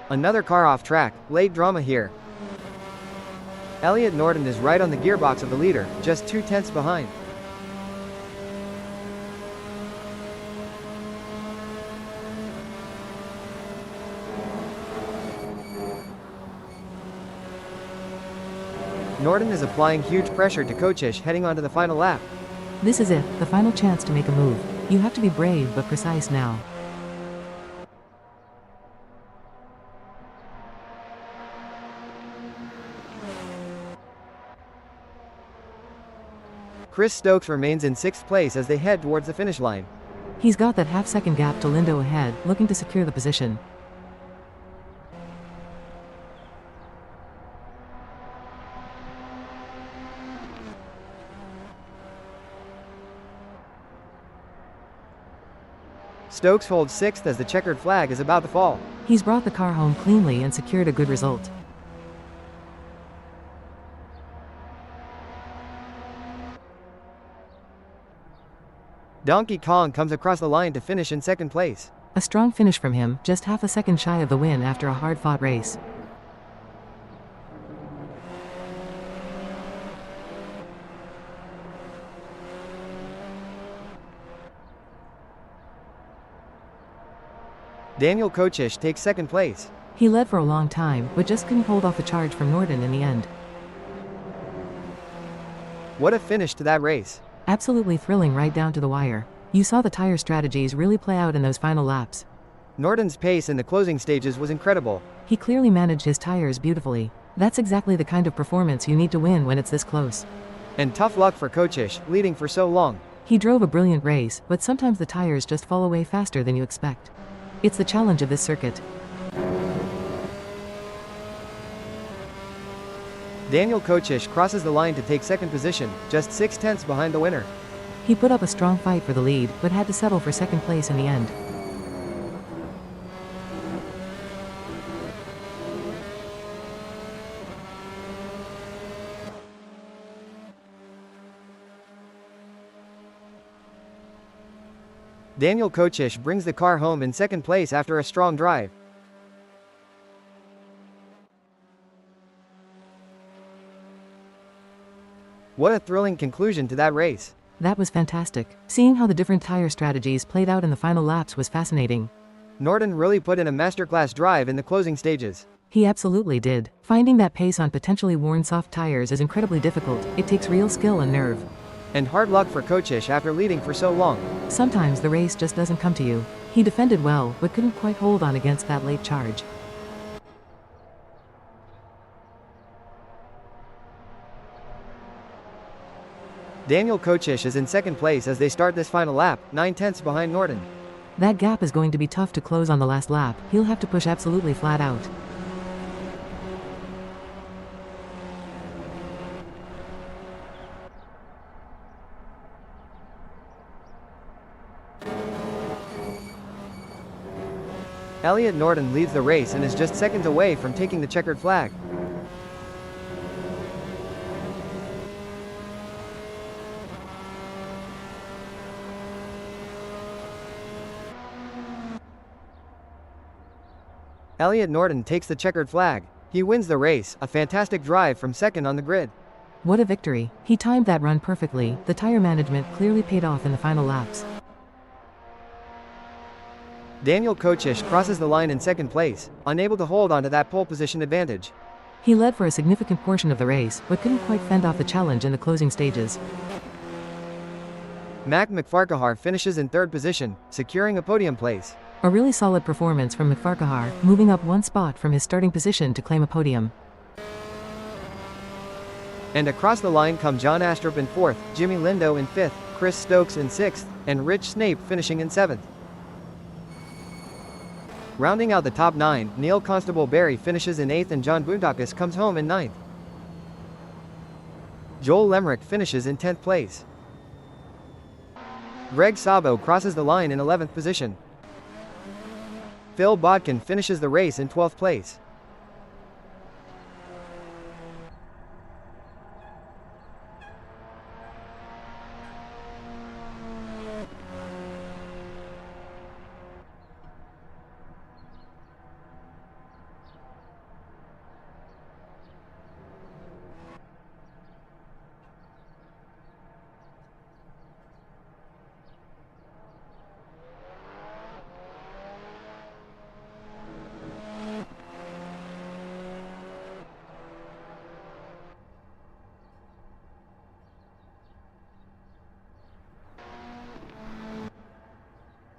Another car off track, late drama here. Elliot Norton is right on the gearbox of the leader, just 2/10 behind. Norton is applying huge pressure to Coachish heading onto the final lap. This is it, the final chance to make a move. You have to be brave but precise now. Chris Stokes remains in 6th place as they head towards the finish line. He's got that half-second gap to Lindo ahead, looking to secure the position. Stokes holds 6th as the checkered flag is about to fall. He's brought the car home cleanly and secured a good result. Donkey Kong comes across the line to finish in 2nd place. A strong finish from him, just half a second shy of the win after a hard-fought race. Daniel Kocic takes second place. He led for a long time, but just couldn't hold off the charge from Norden in the end. What a finish to that race. Absolutely thrilling right down to the wire. You saw the tire strategies really play out in those final laps. Norden's pace in the closing stages was incredible. He clearly managed his tires beautifully. That's exactly the kind of performance you need to win when it's this close. And tough luck for Kocic, leading for so long. He drove a brilliant race, but sometimes the tires just fall away faster than you expect. It's the challenge of this circuit. Daniel Kocic crosses the line to take second position, just 6/10 behind the winner. He put up a strong fight for the lead, but had to settle for second place in the end. Daniel Kocic brings the car home in second place after a strong drive. What a thrilling conclusion to that race. That was fantastic. Seeing how the different tire strategies played out in the final laps was fascinating. Norden really put in a masterclass drive in the closing stages. He absolutely did. Finding that pace on potentially worn soft tires is incredibly difficult. It takes real skill and nerve. And hard luck for Kocic after leading for so long. Sometimes the race just doesn't come to you. He defended well, but couldn't quite hold on against that late charge. Daniel Kocic is in second place as they start this final lap, 9/10 behind Norden. That gap is going to be tough to close on the last lap. He'll have to push absolutely flat out. Elliot Norden leads the race and is just seconds away from taking the checkered flag. Elliot Norden takes the checkered flag. He wins the race, a fantastic drive from second on the grid. What a victory. He timed that run perfectly. The tire management clearly paid off in the final laps. Daniel Kocic crosses the line in second place, unable to hold onto that pole position advantage. He led for a significant portion of the race, but couldn't quite fend off the challenge in the closing stages. Mac McFarquhar finishes in third position, securing a podium place. A really solid performance from McFarquhar, moving up one spot from his starting position to claim a podium. And across the line come John Astrup in fourth, Jimmy Lindo in fifth, Chris Stokes in sixth, and Rich Snape finishing in seventh. Rounding out the top 9, Neil Constable Barry finishes in 8th and John Boondakis comes home in 9th. Joel Lemrick finishes in 10th place. Greg Sabo crosses the line in 11th position. Phil Bodkin finishes the race in 12th place.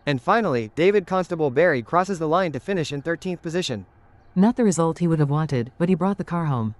And finally, David Constable Barry crosses the line to finish in 13th position. Not the result he would have wanted, but he brought the car home.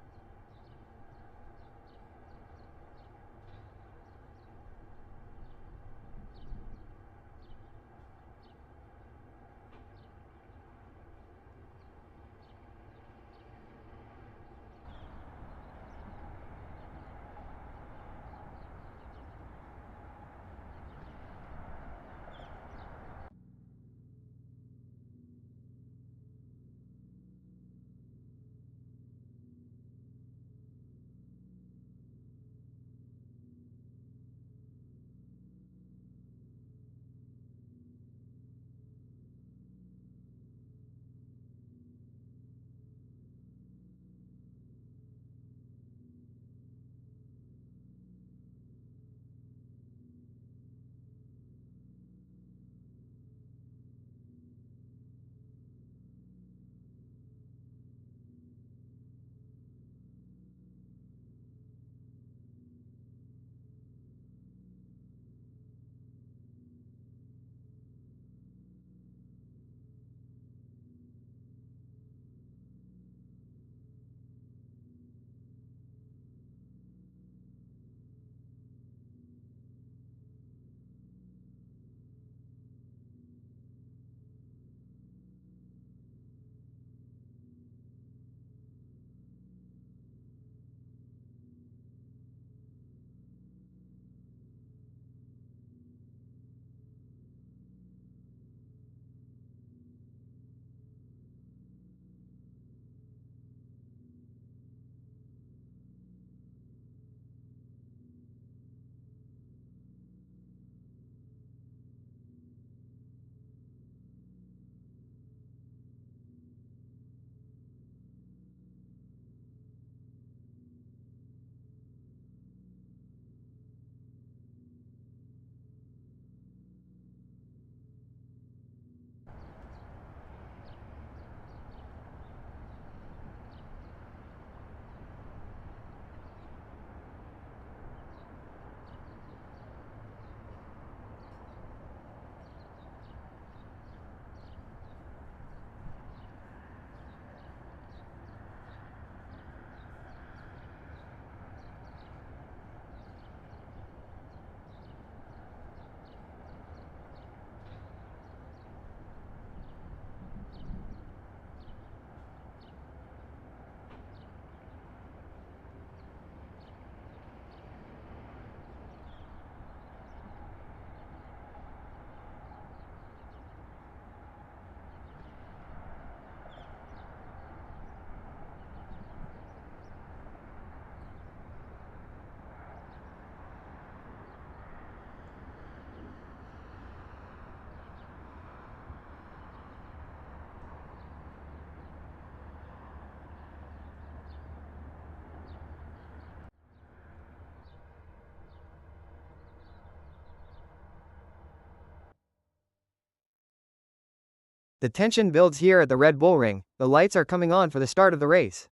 The tension builds here at the Red Bull Ring, the lights are coming on for the start of the race.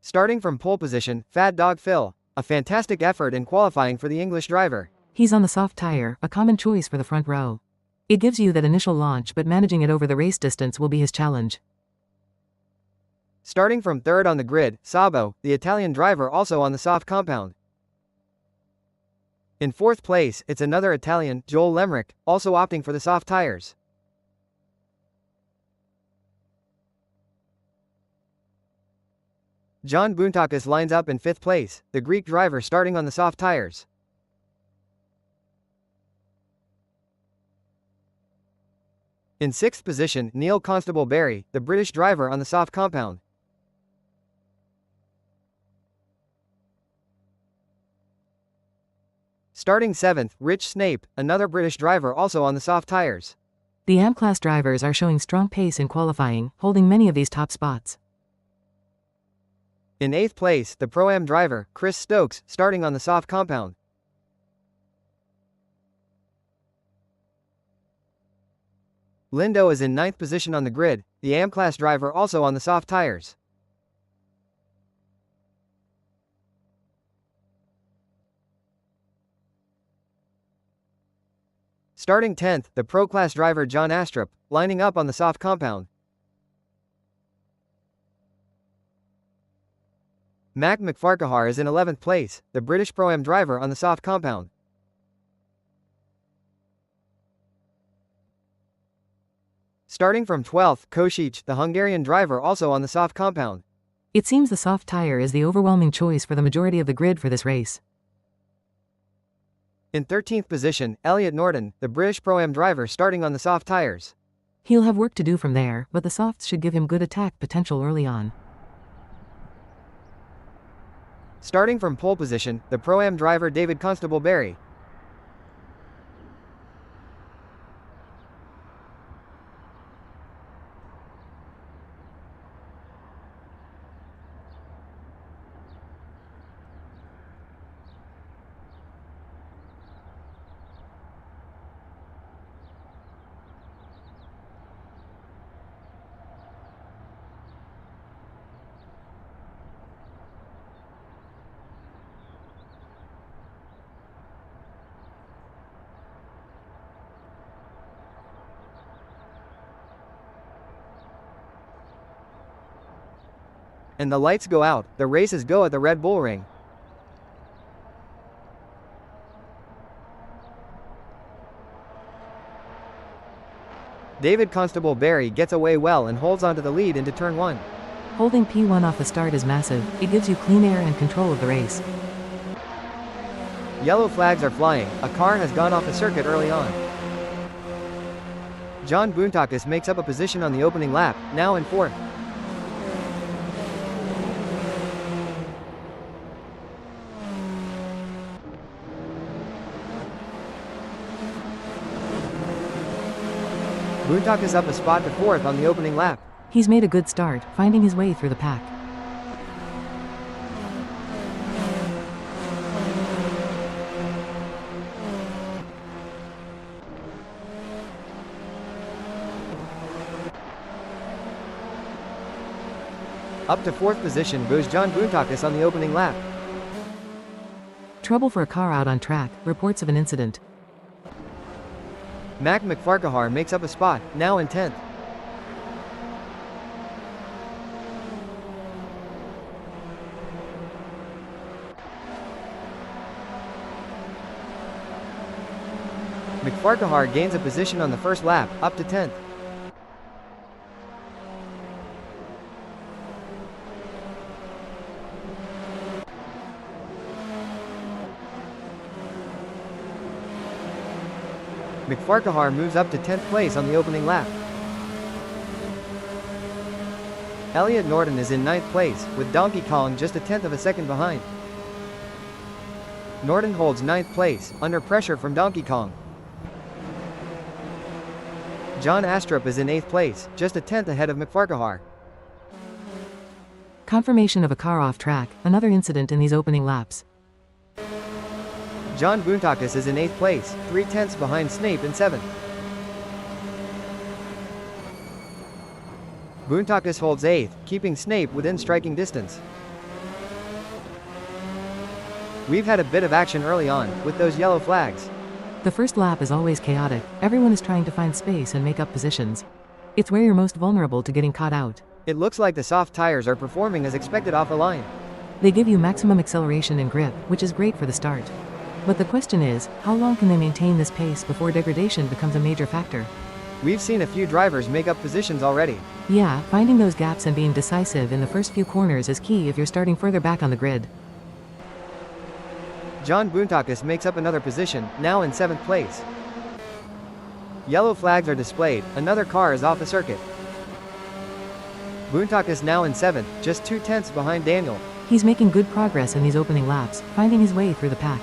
Starting from pole position, Fat Dog Phil, a fantastic effort in qualifying for the English driver. He's on the soft tire, a common choice for the front row. It gives you that initial launch, but managing it over the race distance will be his challenge. Starting from third on the grid, Sabo, the Italian driver, also on the soft compound. In fourth place, it's another Italian, Joel Lemrick, also opting for the soft tires. John Boontakis lines up in fifth place, the Greek driver starting on the soft tires. In sixth position, Neil Constable Barry, the British driver on the soft compound. Starting seventh, Rich Snape, another British driver also on the soft tires. The AM-class drivers are showing strong pace in qualifying, holding many of these top spots. In eighth place, the Pro-Am driver, Chris Stokes, starting on the soft compound. Lindo is in ninth position on the grid, the AM-class driver also on the soft tires. Starting 10th, the Pro-class driver John Astrup, lining up on the soft compound. Mac McFarquhar is in 11th place, the British Pro-Am driver on the soft compound. Starting from 12th, Kosic, the Hungarian driver, also on the soft compound. It seems the soft tire is the overwhelming choice for the majority of the grid for this race. In 13th position, Elliot Norton, the British Pro-Am driver, starting on the soft tires. He'll have work to do from there, but the softs should give him good attack potential early on. Starting from pole position, the Pro-Am driver David Constable Barry. And the lights go out, the races go at the Red Bull Ring. David Constable Barry gets away well and holds onto the lead into turn 1. Holding P1 off the start is massive, it gives you clean air and control of the race. Yellow flags are flying, a car has gone off the circuit early on. John Boontakis makes up a position on the opening lap, now in 4th. Boontakis up a spot to 4th on the opening lap. He's made a good start, finding his way through the pack. Up to 4th position goes John Boontakis on the opening lap. Trouble for a car out on track, reports of an incident. Mac McFarquhar makes up a spot, now in 10th. McFarquhar gains a position on the first lap, up to 10th. McFarquhar moves up to 10th place on the opening lap. Elliot Norton is in 9th place, with Donkey Kong just a tenth of a second behind. Norton holds 9th place, under pressure from Donkey Kong. John Astrup is in 8th place, just a tenth ahead of McFarquhar. Confirmation of a car off track, another incident in these opening laps. John Boontakis is in 8th place, 3/10 behind Snape in 7th. Boontakis holds 8th, keeping Snape within striking distance. We've had a bit of action early on, with those yellow flags. The first lap is always chaotic. Everyone is trying to find space and make up positions. It's where you're most vulnerable to getting caught out. It looks like the soft tires are performing as expected off the line. They give you maximum acceleration and grip, which is great for the start. But the question is, how long can they maintain this pace before degradation becomes a major factor? We've seen a few drivers make up positions already. Yeah, finding those gaps and being decisive in the first few corners is key if you're starting further back on the grid. John Boontakis makes up another position, now in 7th place. Yellow flags are displayed, another car is off the circuit. Boontakis now in 7th, just 2/10 behind Daniel. He's making good progress in these opening laps, finding his way through the pack.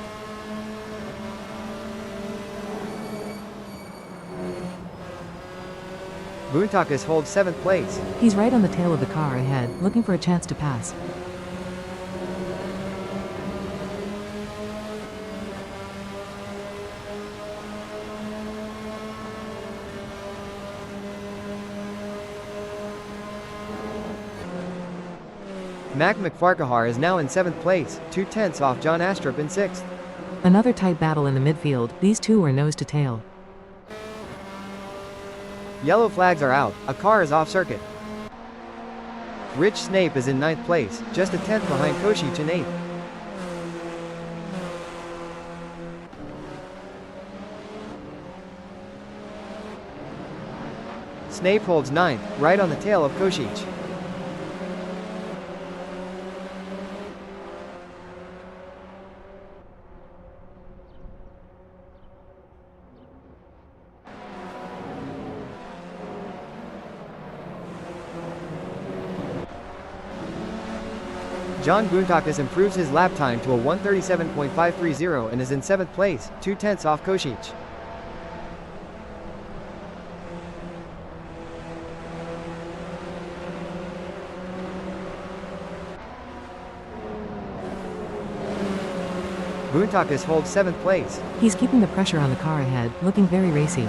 Boontakis holds 7th place. He's right on the tail of the car ahead, looking for a chance to pass. Mac McFarquhar is now in 7th place, 2/10 off John Astrup in 6th. Another tight battle in the midfield, these two are nose to tail. Yellow flags are out, a car is off circuit. Rich Snape is in 9th place, just a 10th behind Kosic in 8th. Snape holds 9th, right on the tail of Kosic. John Boontakis improves his lap time to a 1:37.530 and is in 7th place, 2/10 off Kosic. Boontakis holds 7th place. He's keeping the pressure on the car ahead, looking very racy.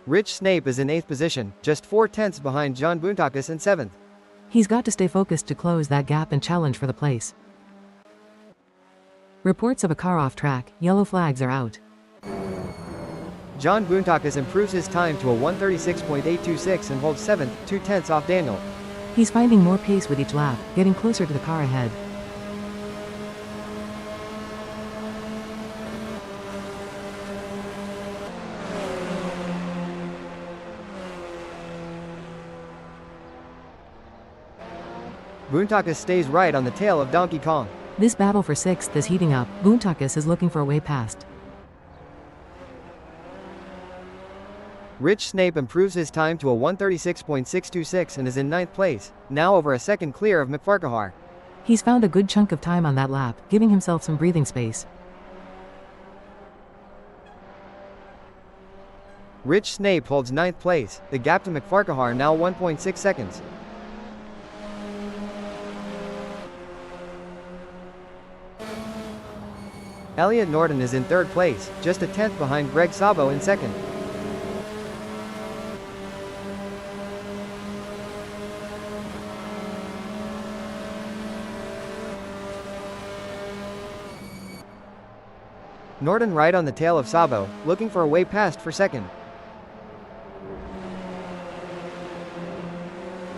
Rich Snape is in 8th position, just 4/10 behind John Boontakis in 7th. He's got to stay focused to close that gap and challenge for the place. Reports of a car off track, yellow flags are out. John Boontakis improves his time to a 1:36.826 and holds 7th, 2/10 off Daniel. He's finding more pace with each lap, getting closer to the car ahead. Boontakis stays right on the tail of Donkey Kong. This battle for 6th is heating up. Boontakis is looking for a way past. Rich Snape improves his time to a 1:36.626 and is in 9th place, now over a second clear of McFarquhar. He's found a good chunk of time on that lap, giving himself some breathing space. Rich Snape holds 9th place, the gap to McFarquhar now 1.6 seconds. Elliot Norton is in 3rd place, just a 10th behind Greg Sabo in 2nd. Norton right on the tail of Sabo, looking for a way past for 2nd.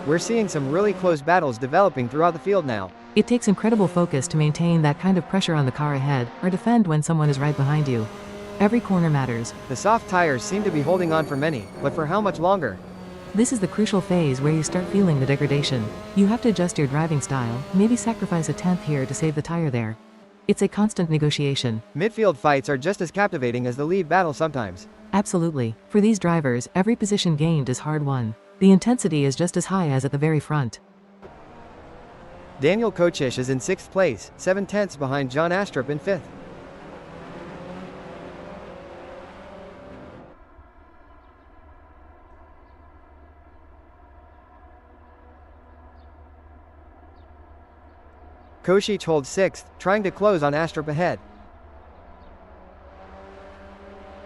We're seeing some really close battles developing throughout the field now. It takes incredible focus to maintain that kind of pressure on the car ahead, or defend when someone is right behind you. Every corner matters. The soft tires seem to be holding on for many, but for how much longer? This is the crucial phase where you start feeling the degradation. You have to adjust your driving style, maybe sacrifice a 10th here to save the tire there. It's a constant negotiation. Midfield fights are just as captivating as the lead battle sometimes. Absolutely. For these drivers, every position gained is hard won. The intensity is just as high as at the very front. Daniel Kosic is in 6th place, 7/10 behind John Astrup in 5th. Košić holds 6th, trying to close on Astrup ahead.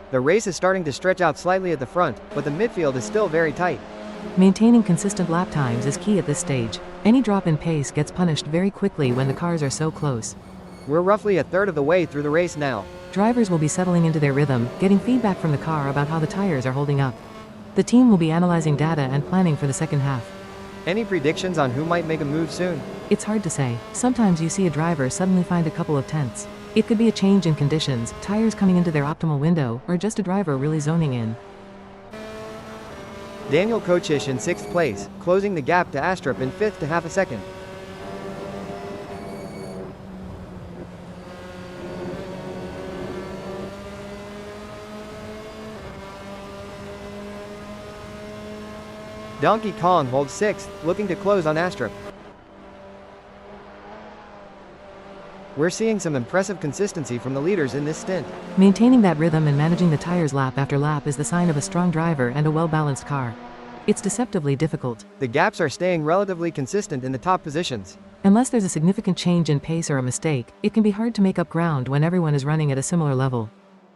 The race is starting to stretch out slightly at the front, but the midfield is still very tight. Maintaining consistent lap times is key at this stage. Any drop in pace gets punished very quickly when the cars are so close. We're roughly a third of the way through the race now. Drivers will be settling into their rhythm, getting feedback from the car about how the tires are holding up. The team will be analyzing data and planning for the second half. Any predictions on who might make a move soon? It's hard to say. Sometimes you see a driver suddenly find a couple of tenths. It could be a change in conditions, tires coming into their optimal window, or just a driver really zoning in. Daniel Košić in 6th place, closing the gap to Astrup in 5th to half a second. Donkey Kong holds 6th, looking to close on Astrup. We're seeing some impressive consistency from the leaders in this stint. Maintaining that rhythm and managing the tires lap after lap is the sign of a strong driver and a well-balanced car. It's deceptively difficult. The gaps are staying relatively consistent in the top positions. Unless there's a significant change in pace or a mistake, it can be hard to make up ground when everyone is running at a similar level.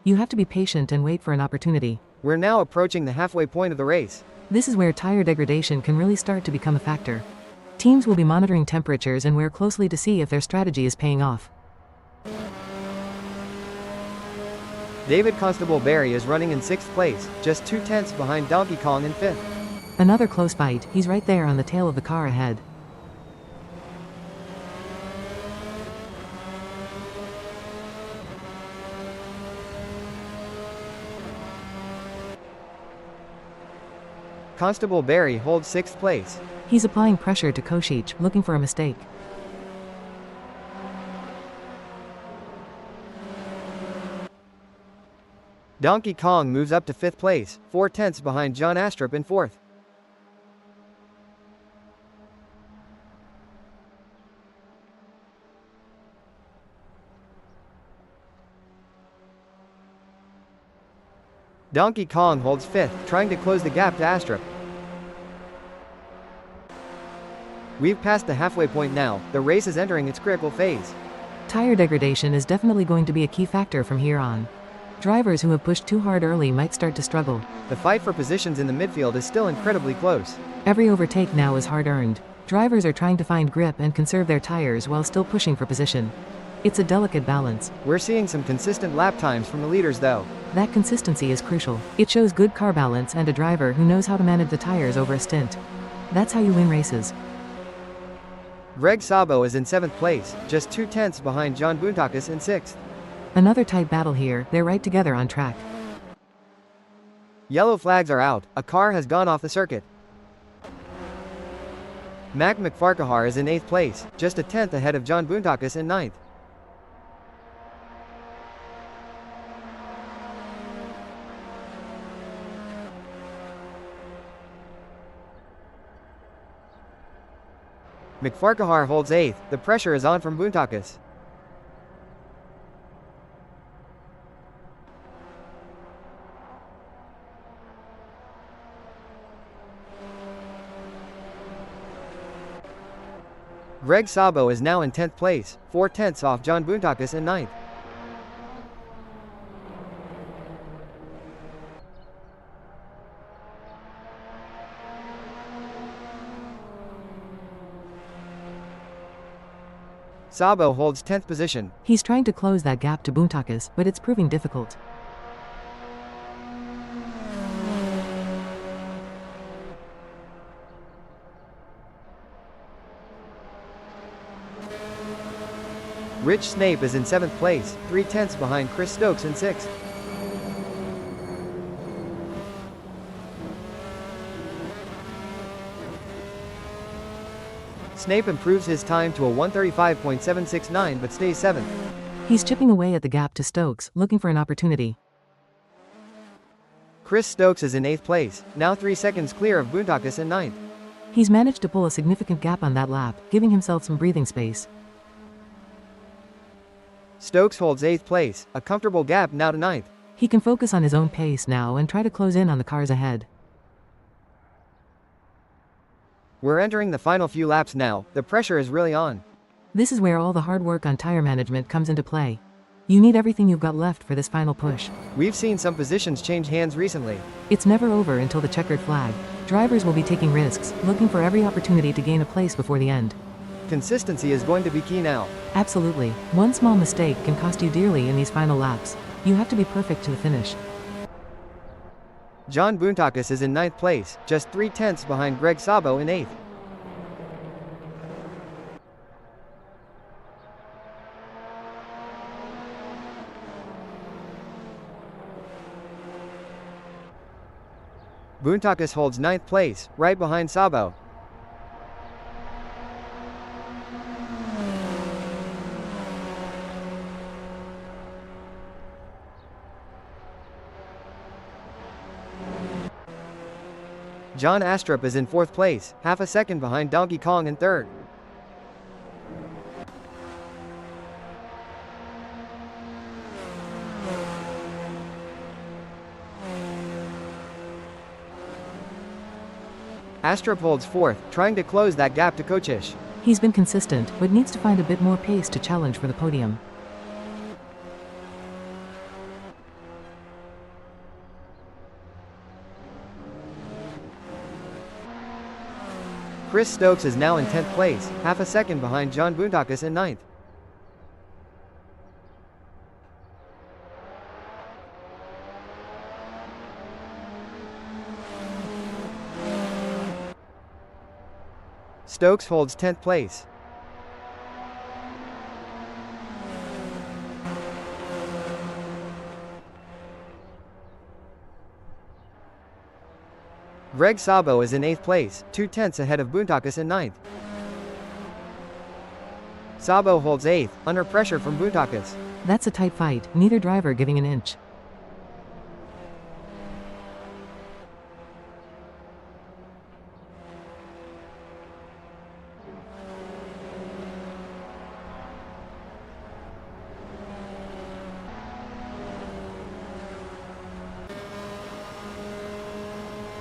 You have to be patient and wait for an opportunity. We're now approaching the halfway point of the race. This is where tire degradation can really start to become a factor. Teams will be monitoring temperatures and wear closely to see if their strategy is paying off. David Constable Barry is running in 6th place, just 2 tenths behind Donkey Kong in 5th. Another close fight, he's right there on the tail of the car ahead. Constable Barry holds 6th place. He's applying pressure to Košić, looking for a mistake. Donkey Kong moves up to 5th place, 4 tenths behind John Astrup in 4th. Donkey Kong holds 5th, trying to close the gap to Astrup. We've passed the halfway point now, the race is entering its critical phase. Tire degradation is definitely going to be a key factor from here on. Drivers who have pushed too hard early might start to struggle. The fight for positions in the midfield is still incredibly close. Every overtake now is hard-earned. Drivers are trying to find grip and conserve their tires while still pushing for position. It's a delicate balance. We're seeing some consistent lap times from the leaders though. That consistency is crucial. It shows good car balance and a driver who knows how to manage the tires over a stint. That's how you win races. Greg Sabo is in 7th place, just 2 tenths behind John Buntakis in 6th. Another tight battle here, they're right together on track. Yellow flags are out, a car has gone off the circuit. Mac McFarquhar is in 8th place, just a tenth ahead of John Buntakis in 9th. McFarquhar holds 8th, the pressure is on from Buntakis. Greg Sabo is now in 10th place, 4 tenths off John Buntakis in 9th. Sabo holds 10th position. He's trying to close that gap to Buntakis, but it's proving difficult. Rich Snape is in 7th place, 3 tenths behind Chris Stokes in 6th. Snape improves his time to a 1:35.769 but stays 7th. He's chipping away at the gap to Stokes, looking for an opportunity. Chris Stokes is in 8th place, now 3 seconds clear of Buntakis in 9th. He's managed to pull a significant gap on that lap, giving himself some breathing space. Stokes holds 8th place, a comfortable gap now to 9th. He can focus on his own pace now and try to close in on the cars ahead. We're entering the final few laps now, the pressure is really on. This is where all the hard work on tire management comes into play. You need everything you've got left for this final push. We've seen some positions change hands recently. It's never over until the checkered flag. Drivers will be taking risks, looking for every opportunity to gain a place before the end. Consistency is going to be key now. Absolutely. One small mistake can cost you dearly in these final laps. You have to be perfect to the finish. John Boontakis is in 9th place, just 3/10 behind Greg Sabo in 8th. Boontakis holds 9th place, right behind Sabo. John Astrup is in 4th place, half a second behind Donkey Kong in 3rd. Astrup holds 4th, trying to close that gap to Kocic. He's been consistent, but needs to find a bit more pace to challenge for the podium. Chris Stokes is now in 10th place, half a second behind John Boontakis in 9th. Stokes holds 10th place. Greg Sabo is in 8th place, 2/10 ahead of Boontakis in 9th. Sabo holds 8th, under pressure from Boontakis. That's a tight fight, neither driver giving an inch.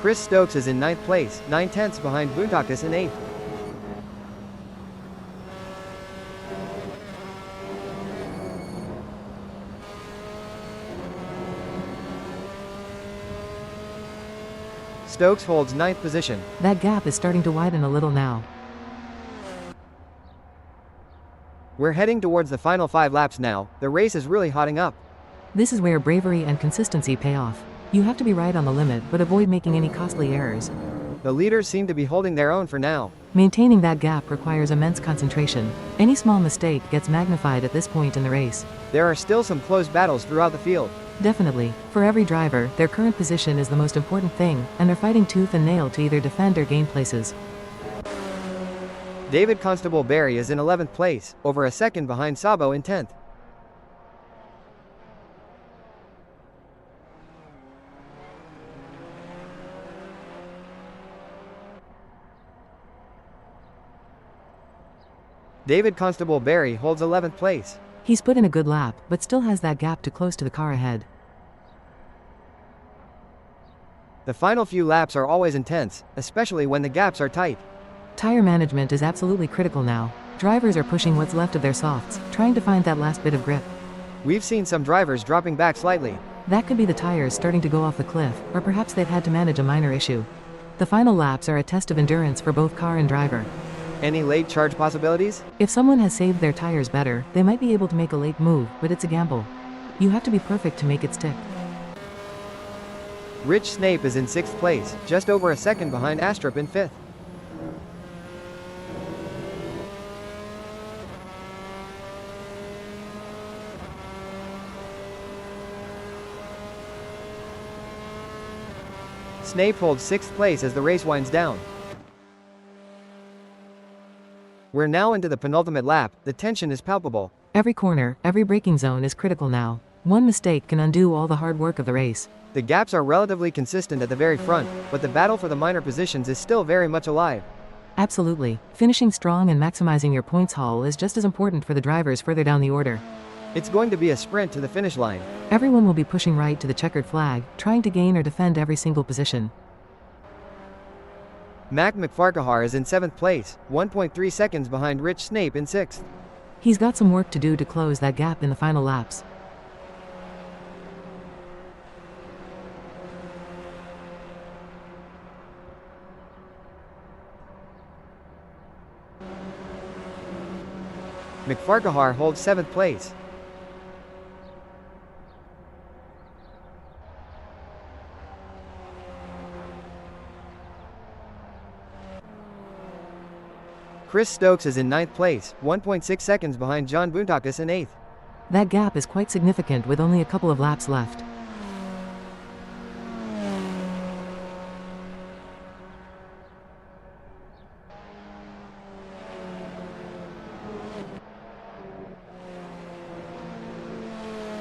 Chris Stokes is in 9th place, 9/10 behind Boontakis in 8th. Stokes holds 9th position. That gap is starting to widen a little now. We're heading towards the final 5 laps now. The race is really hotting up. This is where bravery and consistency pay off. You have to be right on the limit, but avoid making any costly errors. The leaders seem to be holding their own for now. Maintaining that gap requires immense concentration. Any small mistake gets magnified at this point in the race. There are still some close battles throughout the field. Definitely. For every driver, their current position is the most important thing, and they're fighting tooth and nail to either defend or gain places. David Constable Barry is in 11th place, over a second behind Sabo in 10th. David Constable Barry holds 11th place. He's put in a good lap, but still has that gap too close to the car ahead. The final few laps are always intense, especially when the gaps are tight. Tire management is absolutely critical now. Drivers are pushing what's left of their softs, trying to find that last bit of grip. We've seen some drivers dropping back slightly. That could be the tires starting to go off the cliff, or perhaps they've had to manage a minor issue. The final laps are a test of endurance for both car and driver. Any late charge possibilities? If someone has saved their tires better, they might be able to make a late move, but it's a gamble. You have to be perfect to make it stick. Rich Snape is in 6th place, just over a second behind Astrup in 5th. Snape holds 6th place as the race winds down. We're now into the penultimate lap. The tension is palpable. Every corner, every braking zone is critical now. One mistake can undo all the hard work of the race. The gaps are relatively consistent at the very front, but the battle for the minor positions is still very much alive. Absolutely. Finishing strong and maximizing your points haul is just as important for the drivers further down the order. It's going to be a sprint to the finish line. Everyone will be pushing right to the checkered flag, trying to gain or defend every single position. Mac McFarquhar is in 7th place, 1.3 seconds behind Rich Snape in 6th. He's got some work to do to close that gap in the final laps. McFarquhar holds 7th place. Chris Stokes is in 9th place, 1.6 seconds behind John Boontakis in 8th. That gap is quite significant with only a couple of laps left.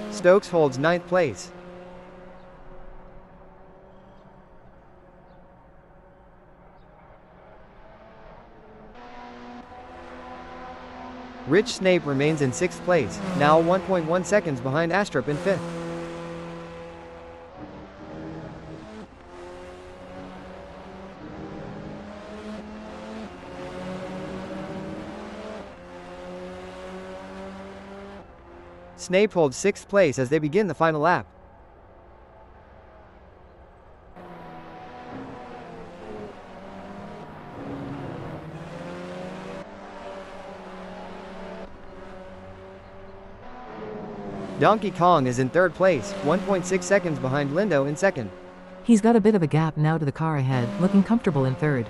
Stokes holds 9th place. Rich Snape remains in 6th place, now 1.1 seconds behind Astrup in 5th. Snape holds 6th place as they begin the final lap. Donkey Kong is in 3rd place, 1.6 seconds behind Lindo in 2nd. He's got a bit of a gap now to the car ahead, looking comfortable in 3rd.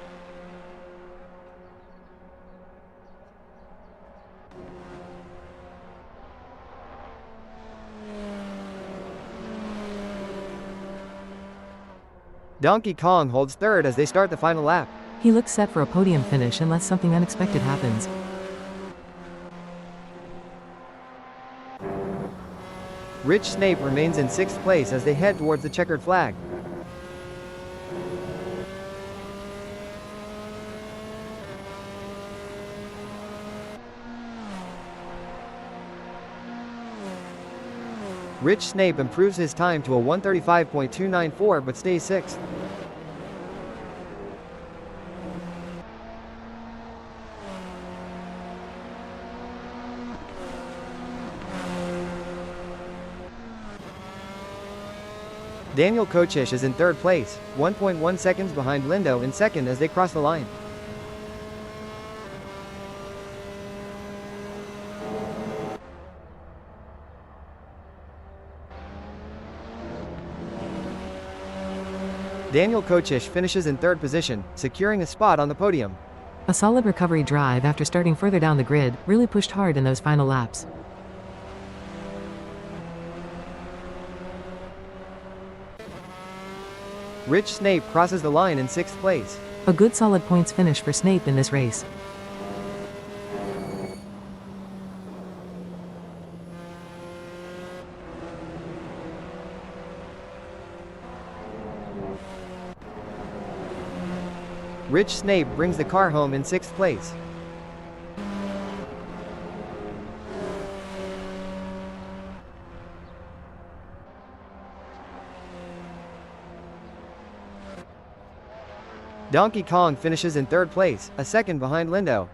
Donkey Kong holds 3rd as they start the final lap. He looks set for a podium finish unless something unexpected happens. Rich Snape remains in 6th place as they head towards the checkered flag. Rich Snape improves his time to a 1:35.294 but stays 6th. Daniel Kochish is in 3rd place, 1.1 seconds behind Lindo in 2nd as they cross the line. Daniel Kochish finishes in 3rd position, securing a spot on the podium. A solid recovery drive after starting further down the grid, really pushed hard in those final laps. Rich Snape crosses the line in 6th place. A good solid points finish for Snape in this race. Rich Snape brings the car home in 6th place. Donkey Kong finishes in 3rd place, a second behind Lindo.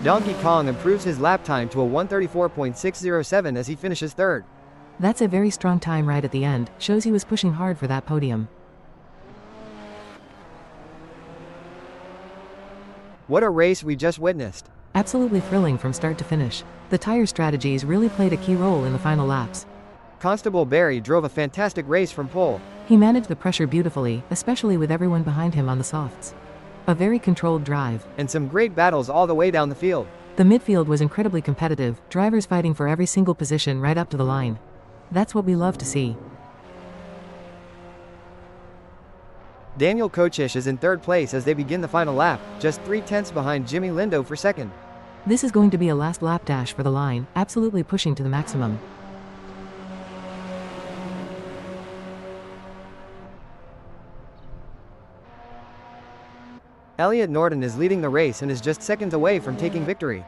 Donkey Kong improves his lap time to a 1:34.607 as he finishes 3rd. That's a very strong time right at the end, shows he was pushing hard for that podium. What a race we just witnessed. Absolutely thrilling from start to finish. The tire strategies really played a key role in the final laps. Constable Barry drove a fantastic race from pole. He managed the pressure beautifully, especially with everyone behind him on the softs. A very controlled drive. And some great battles all the way down the field. The midfield was incredibly competitive, drivers fighting for every single position right up to the line. That's what we love to see. Daniel Kochish is in 3rd place as they begin the final lap, just 0.3 behind Jimmy Lindo for 2nd. This is going to be a last lap dash for the line, absolutely pushing to the maximum. Elliot Norton is leading the race and is just seconds away from taking victory.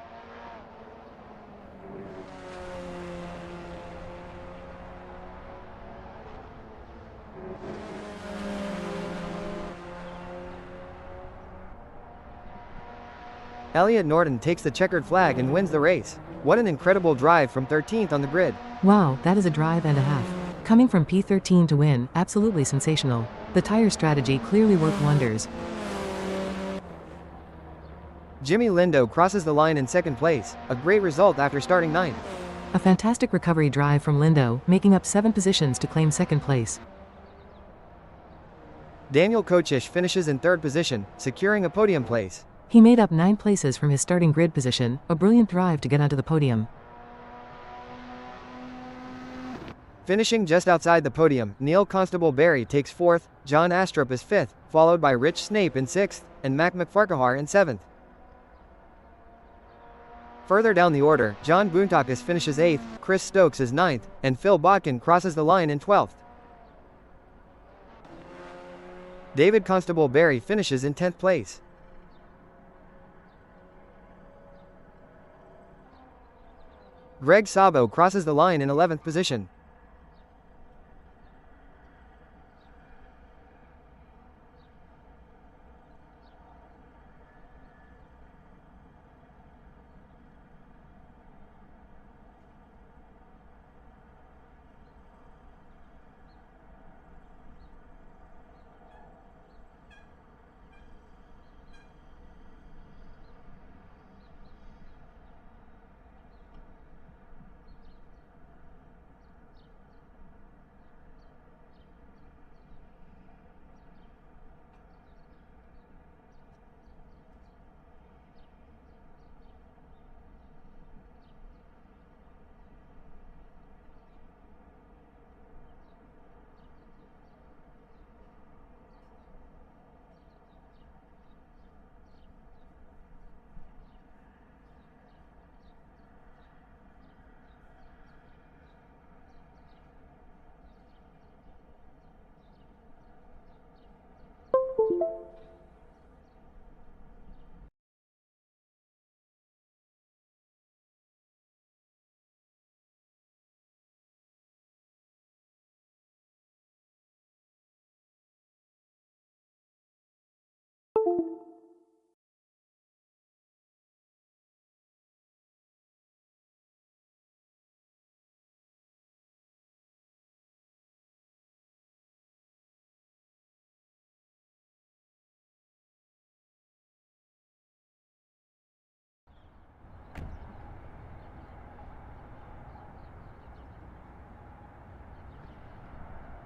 Elliot Norton takes the checkered flag and wins the race. What an incredible drive from 13th on the grid. Wow, that is a drive and a half. Coming from P13 to win, absolutely sensational. The tire strategy clearly worked wonders. Jimmy Lindo crosses the line in second place, a great result after starting 9th. A fantastic recovery drive from Lindo, making up 7 positions to claim second place. Daniel Kochish finishes in 3rd position, securing a podium place. He made up 9 places from his starting grid position, a brilliant drive to get onto the podium. Finishing just outside the podium, Neil Constable Barry takes 4th, John Astrup is 5th, followed by Rich Snape in 6th, and Mac McFarquhar in 7th. Further down the order, John Boontakis finishes 8th, Chris Stokes is 9th, and Phil Botkin crosses the line in 12th. David Constable Barry finishes in 10th place. Greg Sabo crosses the line in 11th position.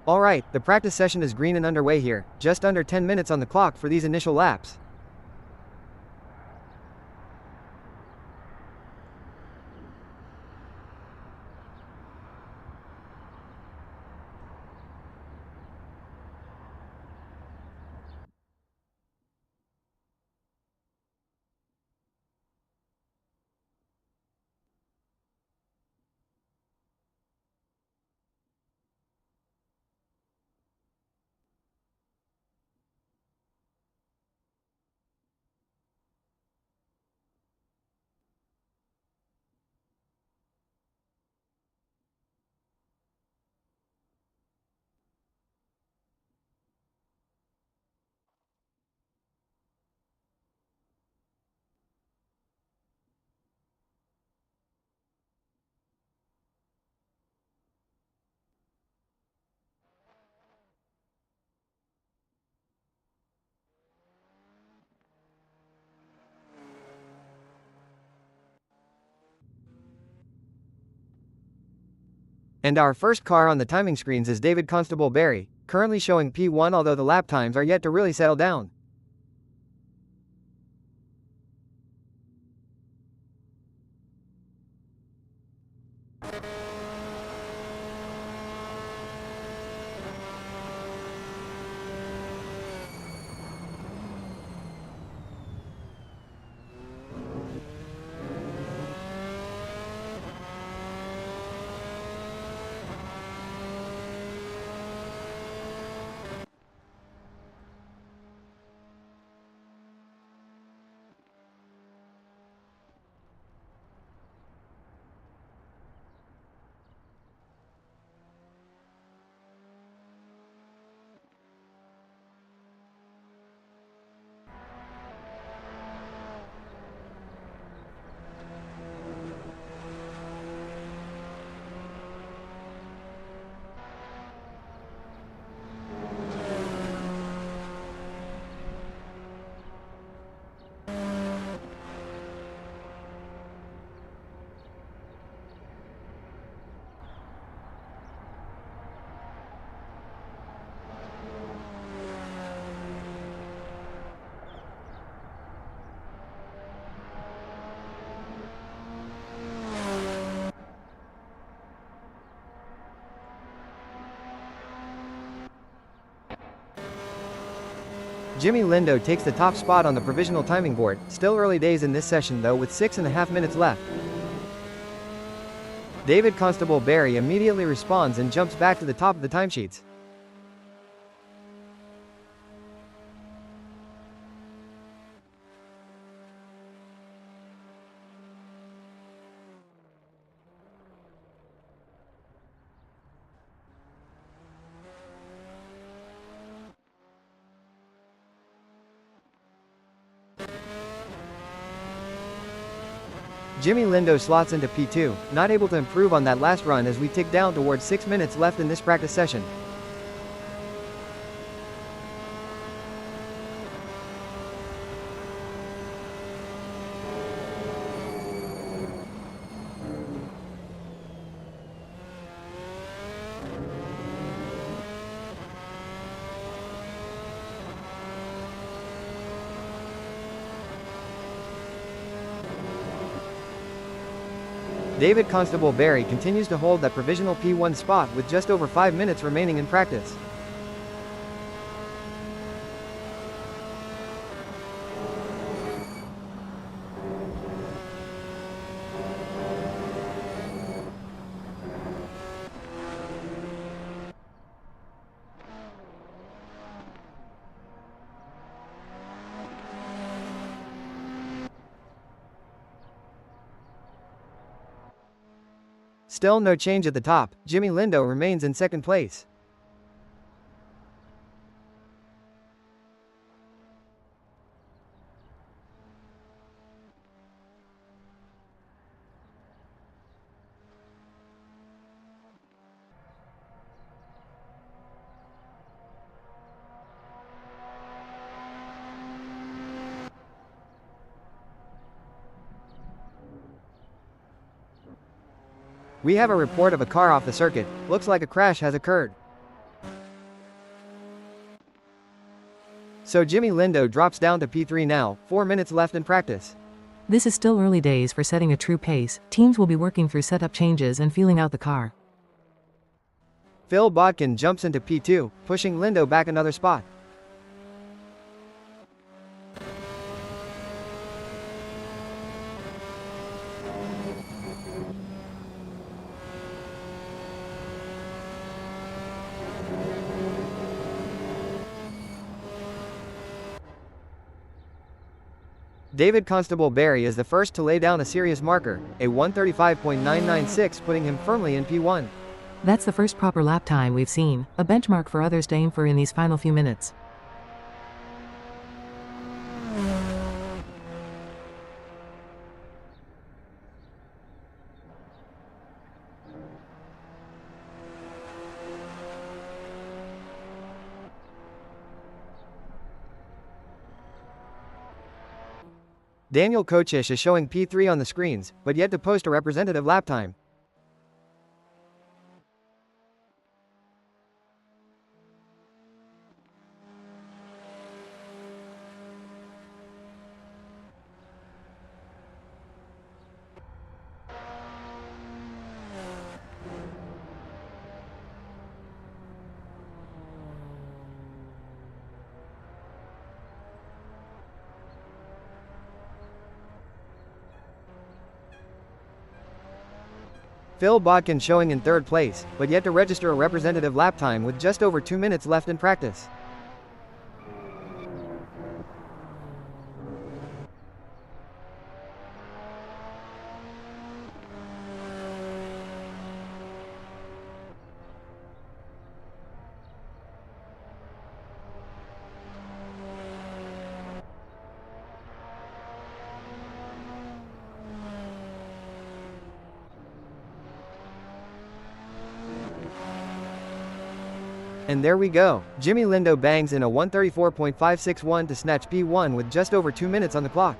Alright, the practice session is green and underway here, just under 10 minutes on the clock for these initial laps. And our first car on the timing screens is David Constable Barry, currently showing P1 although the lap times are yet to really settle down. Jimmy Lindo takes the top spot on the provisional timing board, still early days in this session though with 6.5 minutes left. David Constable Barry immediately responds and jumps back to the top of the timesheets. Jimmy Lindo slots into P2, not able to improve on that last run as we tick down towards 6 minutes left in this practice session. David Constable Barry continues to hold that provisional P1 spot with just over 5 minutes remaining in practice. Still no change at the top, Jimmy Lindo remains in second place. We have a report of a car off the circuit, looks like a crash has occurred. So Jimmy Lindo drops down to P3 now, 4 minutes left in practice. This is still early days for setting a true pace. Teams will be working through setup changes and feeling out the car. Phil Bodkin jumps into P2, pushing Lindo back another spot. David Constable Barry is the first to lay down a serious marker, a 1:35.996, putting him firmly in P1. That's the first proper lap time we've seen, a benchmark for others to aim for in these final few minutes. Daniel Kochish is showing P3 on the screens, but yet to post a representative lap time. Phil Bodkin showing in third place, but yet to register a representative lap time with just over 2 minutes left in practice. And there we go. Jimmy Lindo bangs in a 1:34.561 to snatch P1 with just over 2 minutes on the clock.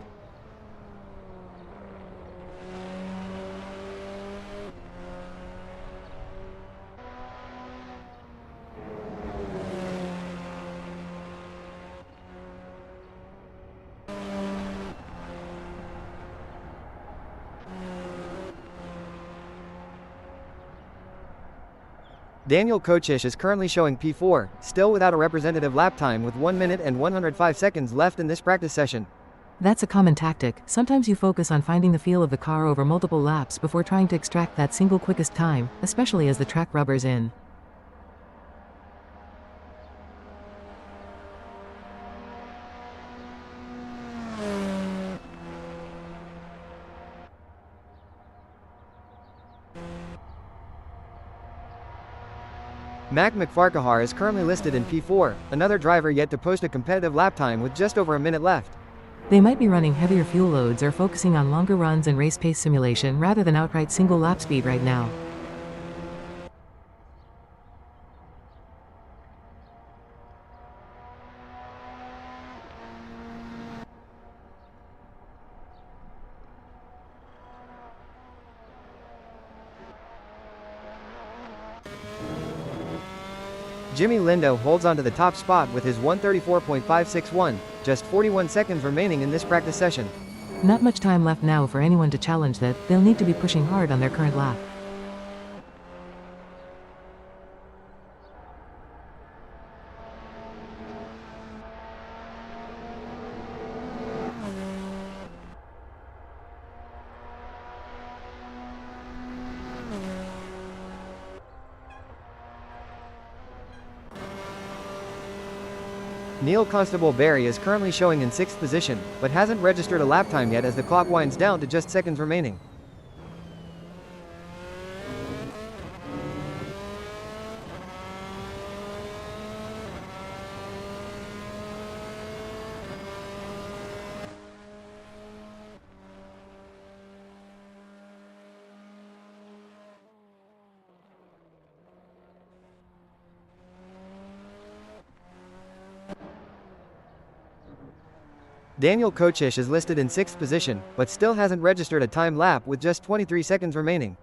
Daniel Kocic is currently showing P4, still without a representative lap time with 1 minute and 105 seconds left in this practice session. That's a common tactic. Sometimes you focus on finding the feel of the car over multiple laps before trying to extract that single quickest time, especially as the track rubbers in. Mac McFarquhar is currently listed in P4, another driver yet to post a competitive lap time with just over a minute left. They might be running heavier fuel loads or focusing on longer runs and race pace simulation rather than outright single lap speed right now. Jimmy Lindo holds onto the top spot with his 1:34.561, just 41 seconds remaining in this practice session. Not much time left now for anyone to challenge that. They'll need to be pushing hard on their current lap. Neil Constable Barry is currently showing in 6th position, but hasn't registered a lap time yet as the clock winds down to just seconds remaining. Daniel Kocic is listed in 6th position, but still hasn't registered a time lap with just 23 seconds remaining.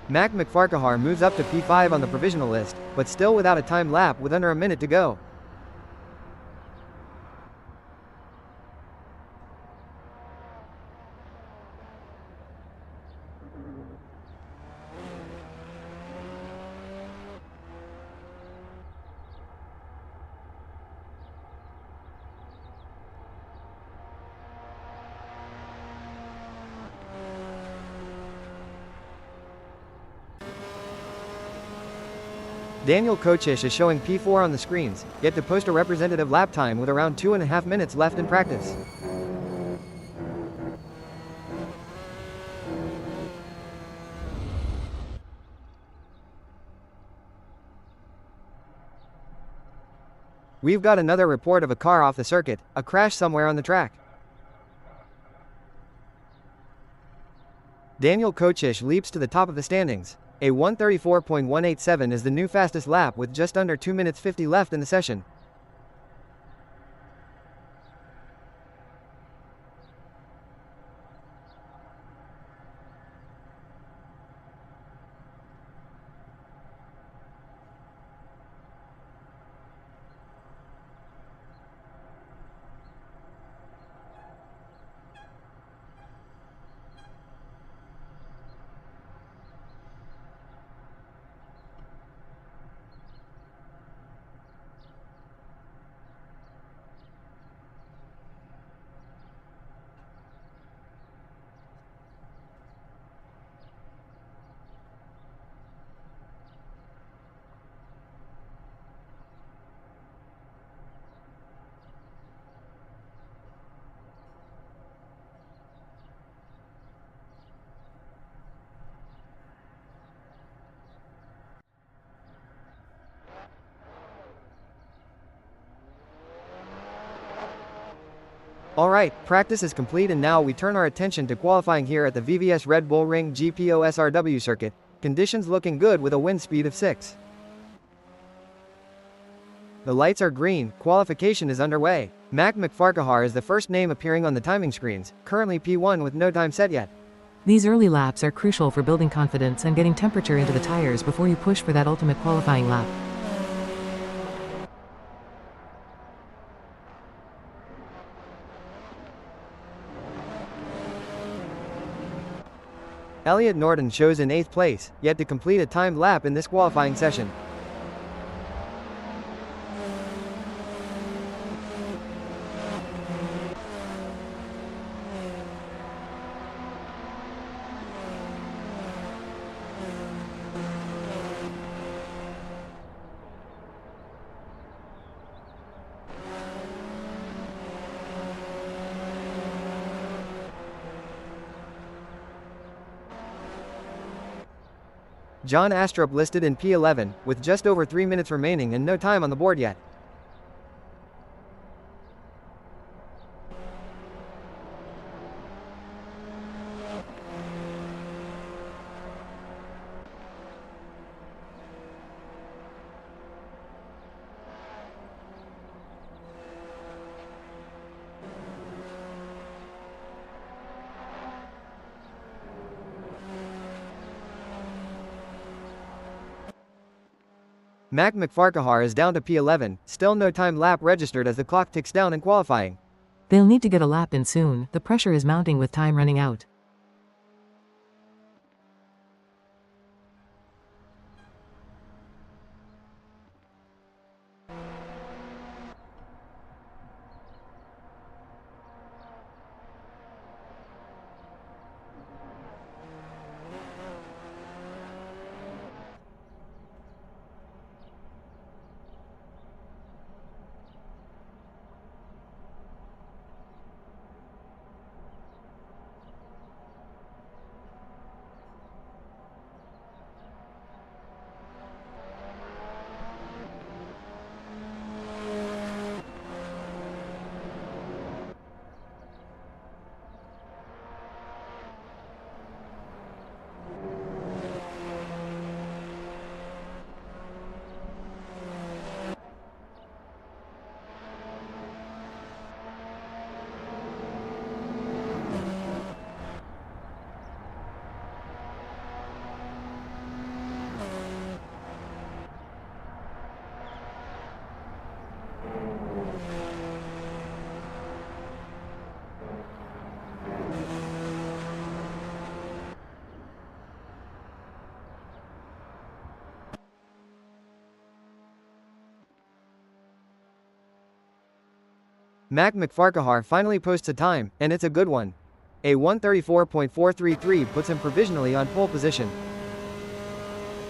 Mac McFarquhar moves up to P5 on the provisional list, but still without a time lap with under a minute to go. Daniel Kocic is showing P4 on the screens, yet to post a representative lap time with around 2.5 minutes left in practice. We've got another report of a car off the circuit, a crash somewhere on the track. Daniel Kocic leaps to the top of the standings. A 1:34.187 is the new fastest lap with just under 2 minutes 50 left in the session. Alright, practice is complete and now we turn our attention to qualifying here at the VVS Red Bull Ring GPO SRW circuit. Conditions looking good with a wind speed of 6. The lights are green, qualification is underway. Mac McFarquhar is the first name appearing on the timing screens, currently P1 with no time set yet. These early laps are crucial for building confidence and getting temperature into the tires before you push for that ultimate qualifying lap. Elliot Norton shows in 8th place, yet to complete a timed lap in this qualifying session. John Astrup listed in P11, with just over 3 minutes remaining and no time on the board yet. Mac McFarquhar is down to P11, still no time lap registered as the clock ticks down in qualifying. They'll need to get a lap in soon, the pressure is mounting with time running out. Mac McFarquhar finally posts a time, and it's a good one. A 1:34.433 puts him provisionally on pole position.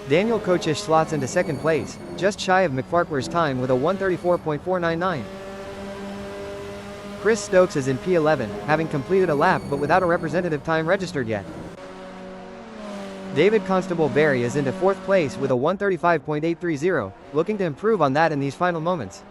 Daniel Kochish slots into second place, just shy of McFarquhar's time with a 1:34.499. Chris Stokes is in P11, having completed a lap but without a representative time registered yet. David Constable Berry is into fourth place with a 1:35.830, looking to improve on that in these final moments.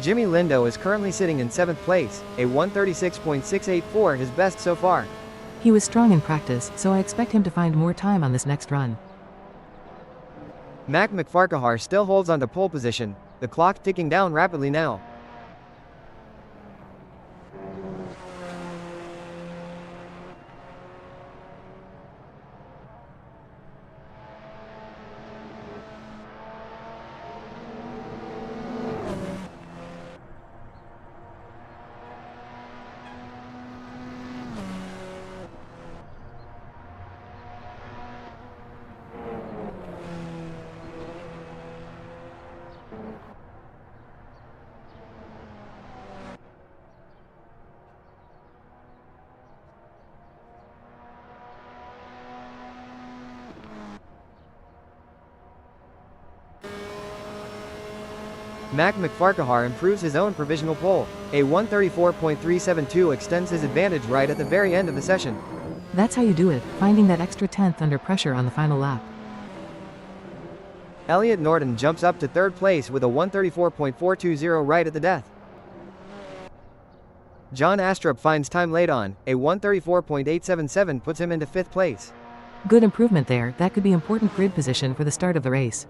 Jimmy Lindo is currently sitting in 7th place, a 1:36.684, his best so far. He was strong in practice, so I expect him to find more time on this next run. Mac McFarquhar still holds on to pole position, the clock ticking down rapidly now. Mac McFarquhar improves his own provisional pole. A 1:34.372 extends his advantage right at the very end of the session. That's how you do it, finding that extra tenth under pressure on the final lap. Elliot Norton jumps up to third place with a 1:34.420 right at the death. John Astrup finds time late on, a 1:34.877 puts him into 5th place. Good improvement there, that could be important grid position for the start of the race.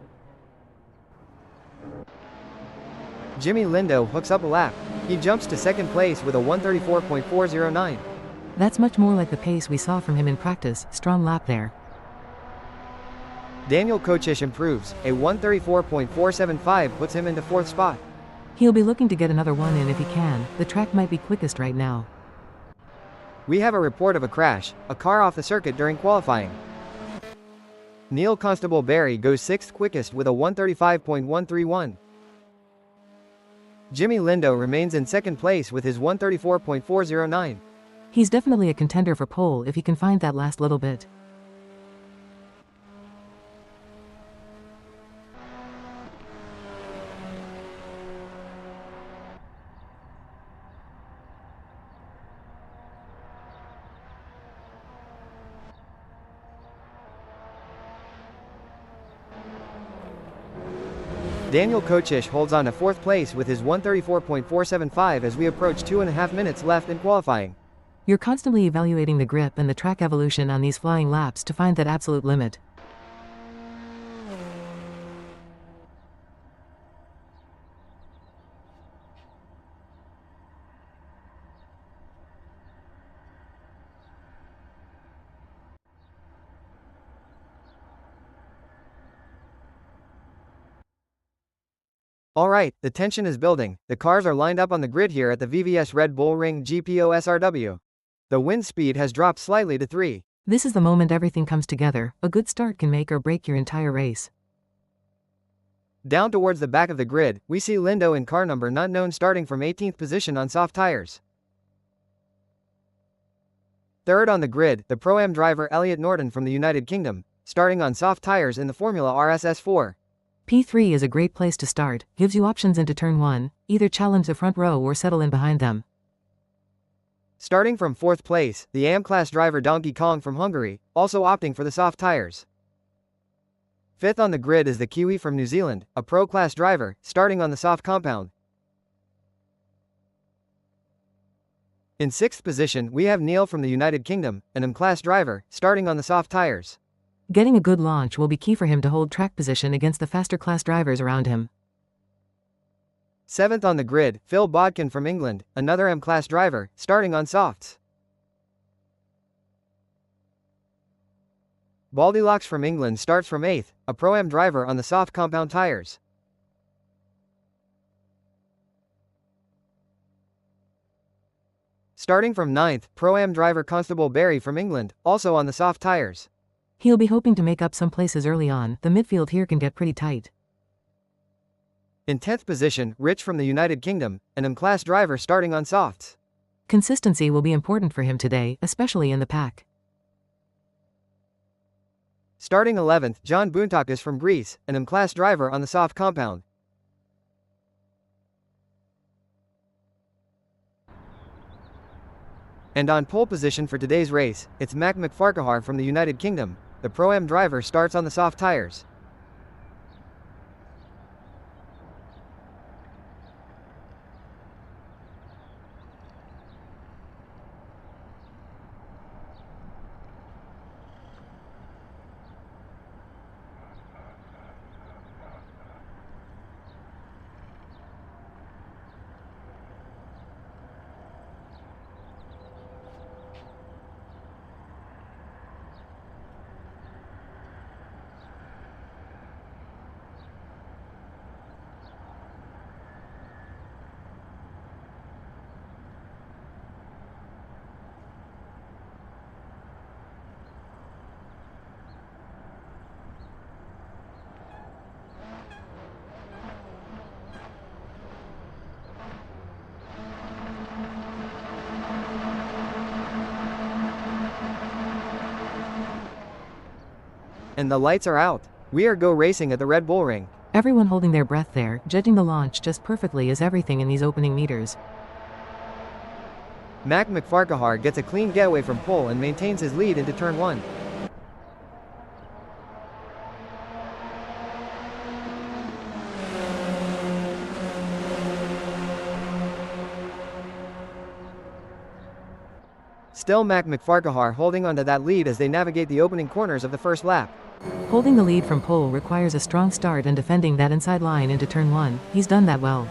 Jimmy Lindo hooks up a lap. He jumps to 2nd place with a 1:34.409. That's much more like the pace we saw from him in practice, strong lap there. Daniel Kochish improves, a 1:34.475 puts him into 4th spot. He'll be looking to get another one in if he can, the track might be quickest right now. We have a report of a crash, a car off the circuit during qualifying. Neil Constable Barry goes 6th quickest with a 1:35.131. Jimmy Lindo remains in 2nd place with his 1:34.409. He's definitely a contender for pole if he can find that last little bit. Daniel Kochish holds on to 4th place with his 1:34.475 as we approach 2.5 minutes left in qualifying. You're constantly evaluating the grip and the track evolution on these flying laps to find that absolute limit. Alright, the tension is building. The cars are lined up on the grid here at the VVS Red Bull Ring GPO SRW. The wind speed has dropped slightly to 3. This is the moment everything comes together. A good start can make or break your entire race. Down towards the back of the grid, we see Lindo in car number not known starting from 18th position on soft tires. 3rd on the grid, the Pro-Am driver Elliot Norton from the United Kingdom, starting on soft tires in the Formula RSS 4. P3 is a great place to start, gives you options into turn 1, either challenge the front row or settle in behind them. Starting from 4th place, the AM-class driver Donkey Kong from Hungary, also opting for the soft tires. 5th on the grid is the Kiwi from New Zealand, a pro-class driver, starting on the soft compound. In 6th position we have Neil from the United Kingdom, an AM-class driver, starting on the soft tires. Getting a good launch will be key for him to hold track position against the faster class drivers around him. 7th on the grid, Phil Bodkin from England, another M-class driver, starting on softs. Baldylocks from England starts from 8th, a Pro-Am driver on the soft compound tires. Starting from 9th, Pro-Am driver Constable Barry from England, also on the soft tires. He'll be hoping to make up some places early on, the midfield here can get pretty tight. In 10th position, Rich from the United Kingdom, an M-class driver starting on softs. Consistency will be important for him today, especially in the pack. Starting 11th, John Boontakas from Greece, an M-class driver on the soft compound. And on pole position for today's race, it's Mac McFarquhar from the United Kingdom. The Pro-Am driver starts on the soft tires. And the lights are out. We are go racing at the Red Bull Ring. Everyone holding their breath there, judging the launch just perfectly as everything in these opening meters. Mac McFarquhar gets a clean getaway from pole and maintains his lead into turn 1. Still Mac McFarquhar holding onto that lead as they navigate the opening corners of the first lap. Holding the lead from pole requires a strong start and defending that inside line into turn 1, he's done that well.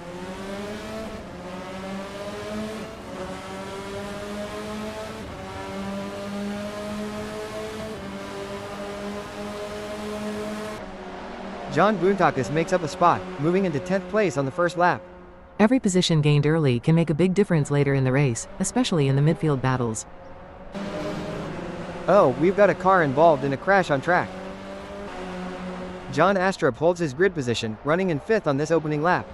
John Boontakis makes up a spot, moving into 10th place on the first lap. Every position gained early can make a big difference later in the race, especially in the midfield battles. Oh, we've got a car involved in a crash on track. John Astrup holds his grid position, running in 5th on this opening lap.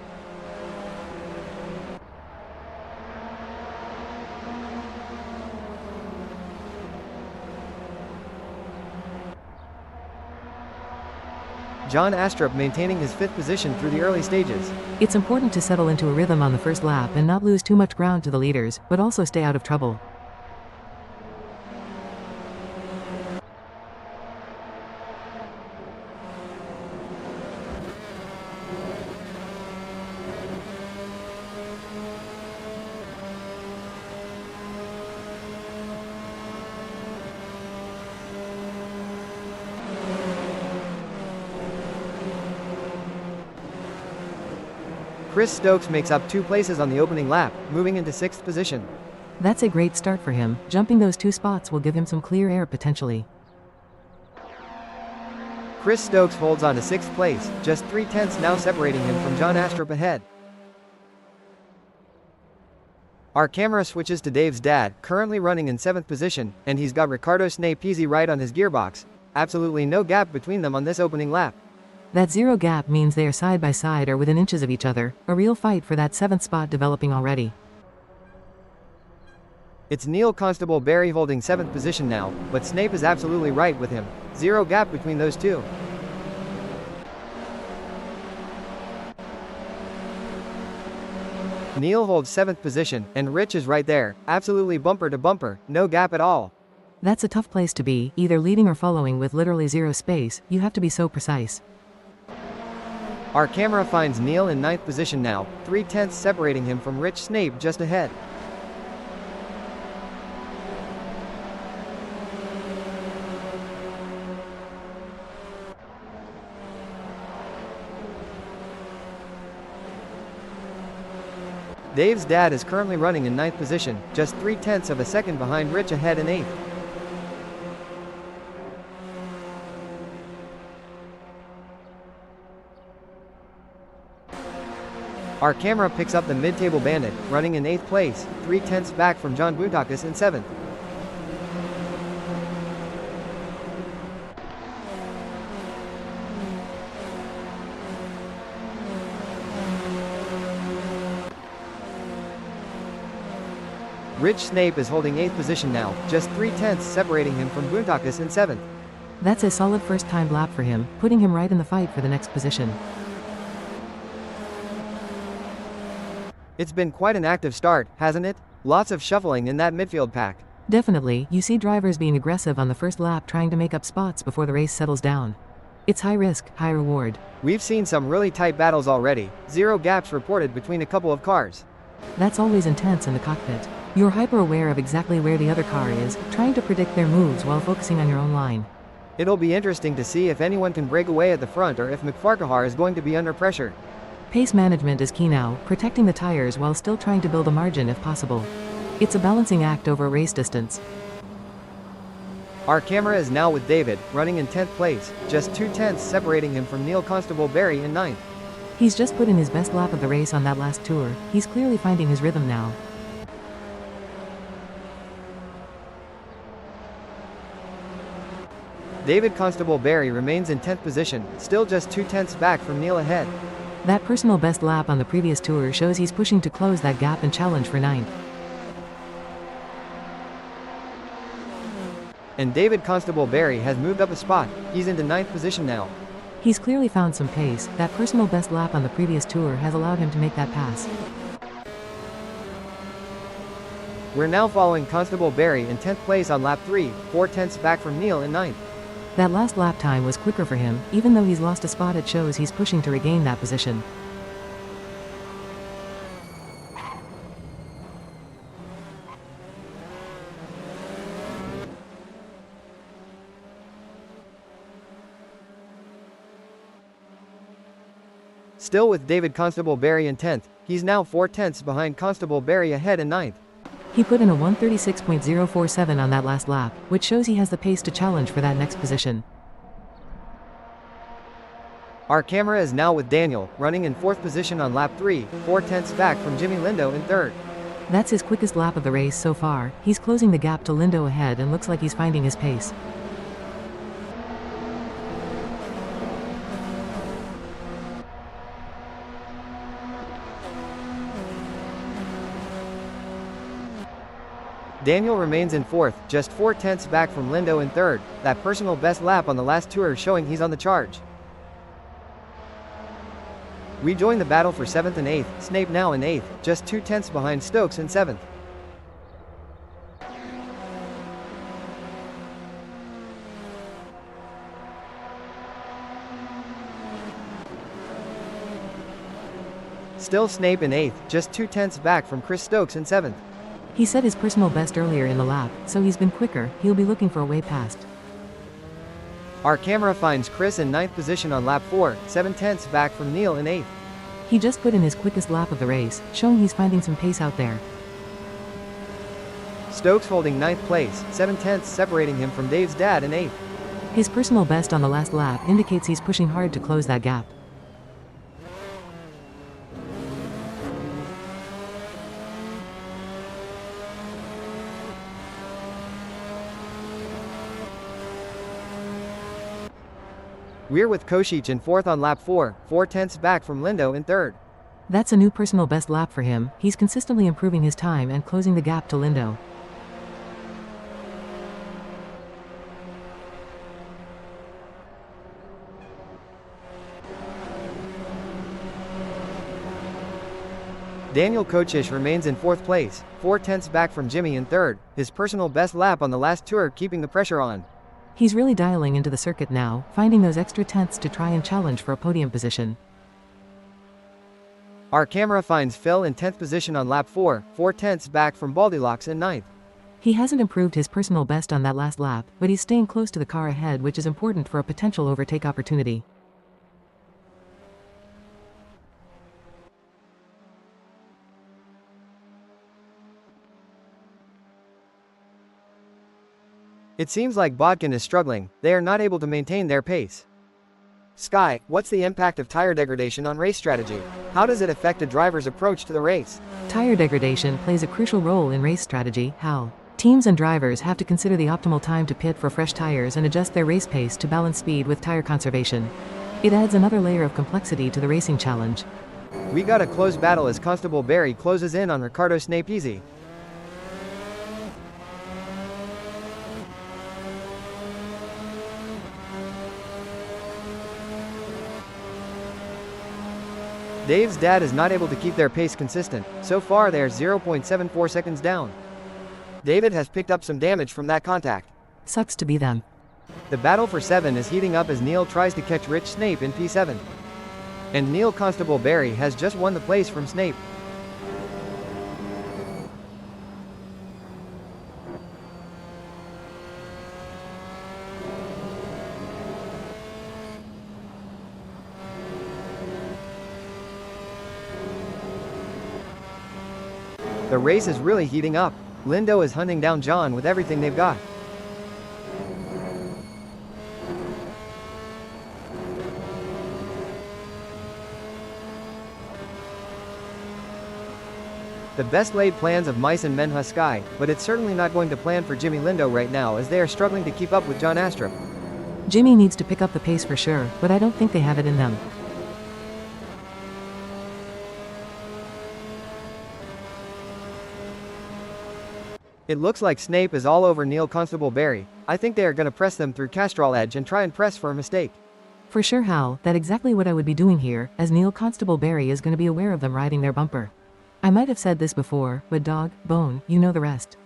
John Astrup maintaining his 5th position through the early stages. It's important to settle into a rhythm on the first lap and not lose too much ground to the leaders, but also stay out of trouble. Chris Stokes makes up 2 places on the opening lap, moving into 6th position. That's a great start for him. Jumping those 2 spots will give him some clear air potentially. Chris Stokes holds on to 6th place, just 3/10 now separating him from John Astrup ahead. Our camera switches to Dave's dad, currently running in 7th position, and he's got Riccardo Snapezi right on his gearbox. Absolutely no gap between them on this opening lap. That 0 gap means they are side by side or within inches of each other, a real fight for that 7th spot developing already. It's Neil Constable Barry holding 7th position now, but Snape is absolutely right with him. 0 gap between those two. Neil holds 7th position, and Rich is right there, absolutely bumper to bumper, no gap at all. That's a tough place to be, either leading or following with literally 0 space, you have to be so precise. Our camera finds Neil in 9th position now, 3/10 separating him from Rich Snape just ahead. Dave's dad is currently running in 9th position, just 3/10 of a second behind Rich ahead in 8th. Our camera picks up the mid-table bandit, running in 8th place, 3/10 back from John Boontakis in 7th. Rich Snape is holding 8th position now, just 3/10 separating him from Boontakis in 7th. That's a solid first-time lap for him, putting him right in the fight for the next position. It's been quite an active start, hasn't it? Lots of shuffling in that midfield pack. Definitely, you see drivers being aggressive on the first lap trying to make up spots before the race settles down. It's high risk, high reward. We've seen some really tight battles already, 0 gaps reported between a couple of cars. That's always intense in the cockpit. You're hyper aware of exactly where the other car is, trying to predict their moves while focusing on your own line. It'll be interesting to see if anyone can break away at the front or if McFarquhar is going to be under pressure. Pace management is key now, protecting the tires while still trying to build a margin if possible. It's a balancing act over race distance. Our camera is now with David, running in 10th place, just 2/10 separating him from Neil Constable Barry in 9th. He's just put in his best lap of the race on that last tour. He's clearly finding his rhythm now. David Constable Barry remains in 10th position, still just 2/10 back from Neil ahead. That personal best lap on the previous tour shows he's pushing to close that gap and challenge for 9th. And David Constable Barry has moved up a spot, he's into 9th position now. He's clearly found some pace. That personal best lap on the previous tour has allowed him to make that pass. We're now following Constable Barry in 10th place on lap 3, 4/10 back from Neil in 9th. That last lap time was quicker for him, even though he's lost a spot. It shows he's pushing to regain that position. Still with David Constable Barry in 10th, he's now 4/10 behind Constable Barry ahead in 9th. He put in a 1:36.047 on that last lap, which shows he has the pace to challenge for that next position. Our camera is now with Daniel, running in 4th position on lap 3, 4/10 back from Jimmy Lindo in 3rd. That's his quickest lap of the race so far. He's closing the gap to Lindo ahead and looks like he's finding his pace. Daniel remains in 4th, just 4/10 back from Lindo in 3rd, that personal best lap on the last tour showing he's on the charge. We join the battle for 7th and 8th, Snape now in 8th, just 2/10 behind Stokes in 7th. Still Snape in 8th, just 2/10 back from Chris Stokes in 7th. He set his personal best earlier in the lap, so he's been quicker. He'll be looking for a way past. Our camera finds Chris in 9th position on lap 4, 7/10 back from Neil in 8th. He just put in his quickest lap of the race, showing he's finding some pace out there. Stokes holding 9th place, 7/10 separating him from Dave's dad in 8th. His personal best on the last lap indicates he's pushing hard to close that gap. We're with Koshich in 4th on lap 4, 4/10 back from Lindo in 3rd. That's a new personal best lap for him. He's consistently improving his time and closing the gap to Lindo. Daniel Kochish remains in 4th place, 4/10 back from Jimmy in 3rd, his personal best lap on the last tour keeping the pressure on. He's really dialing into the circuit now, finding those extra tenths to try and challenge for a podium position. Our camera finds Phil in 10th position on lap 4, 4/10 back from Baldilocks in 9th. He hasn't improved his personal best on that last lap, but he's staying close to the car ahead, which is important for a potential overtake opportunity. It seems like Bodkin is struggling, they are not able to maintain their pace. Sky, what's the impact of tire degradation on race strategy? How does it affect a driver's approach to the race? Tire degradation plays a crucial role in race strategy. How? Teams and drivers have to consider the optimal time to pit for fresh tires and adjust their race pace to balance speed with tire conservation. It adds another layer of complexity to the racing challenge. We got a close battle as Constable Barry closes in on Ricardo Snape easy. Dave's dad is not able to keep their pace consistent, so far they are 0.74 seconds down. David has picked up some damage from that contact. Sucks to be them. The battle for 7 is heating up as Neil tries to catch Rich Snape in P7. And Neil Constable Barry has just won the place from Snape. The race is really heating up. Lindo is hunting down John with everything they've got. The best laid plans of Mice and Menha Sky, but it's certainly not going to plan for Jimmy Lindo right now as they are struggling to keep up with John Astrup. Jimmy needs to pick up the pace for sure, but I don't think they have it in them. It looks like Snape is all over Neil Constable Barry. I think they are going to press them through Castrol Edge and try and press for a mistake. For sure, Hal, that's exactly what I would be doing here, as Neil Constable Barry is going to be aware of them riding their bumper. I might have said this before, but dog, bone, you know the rest.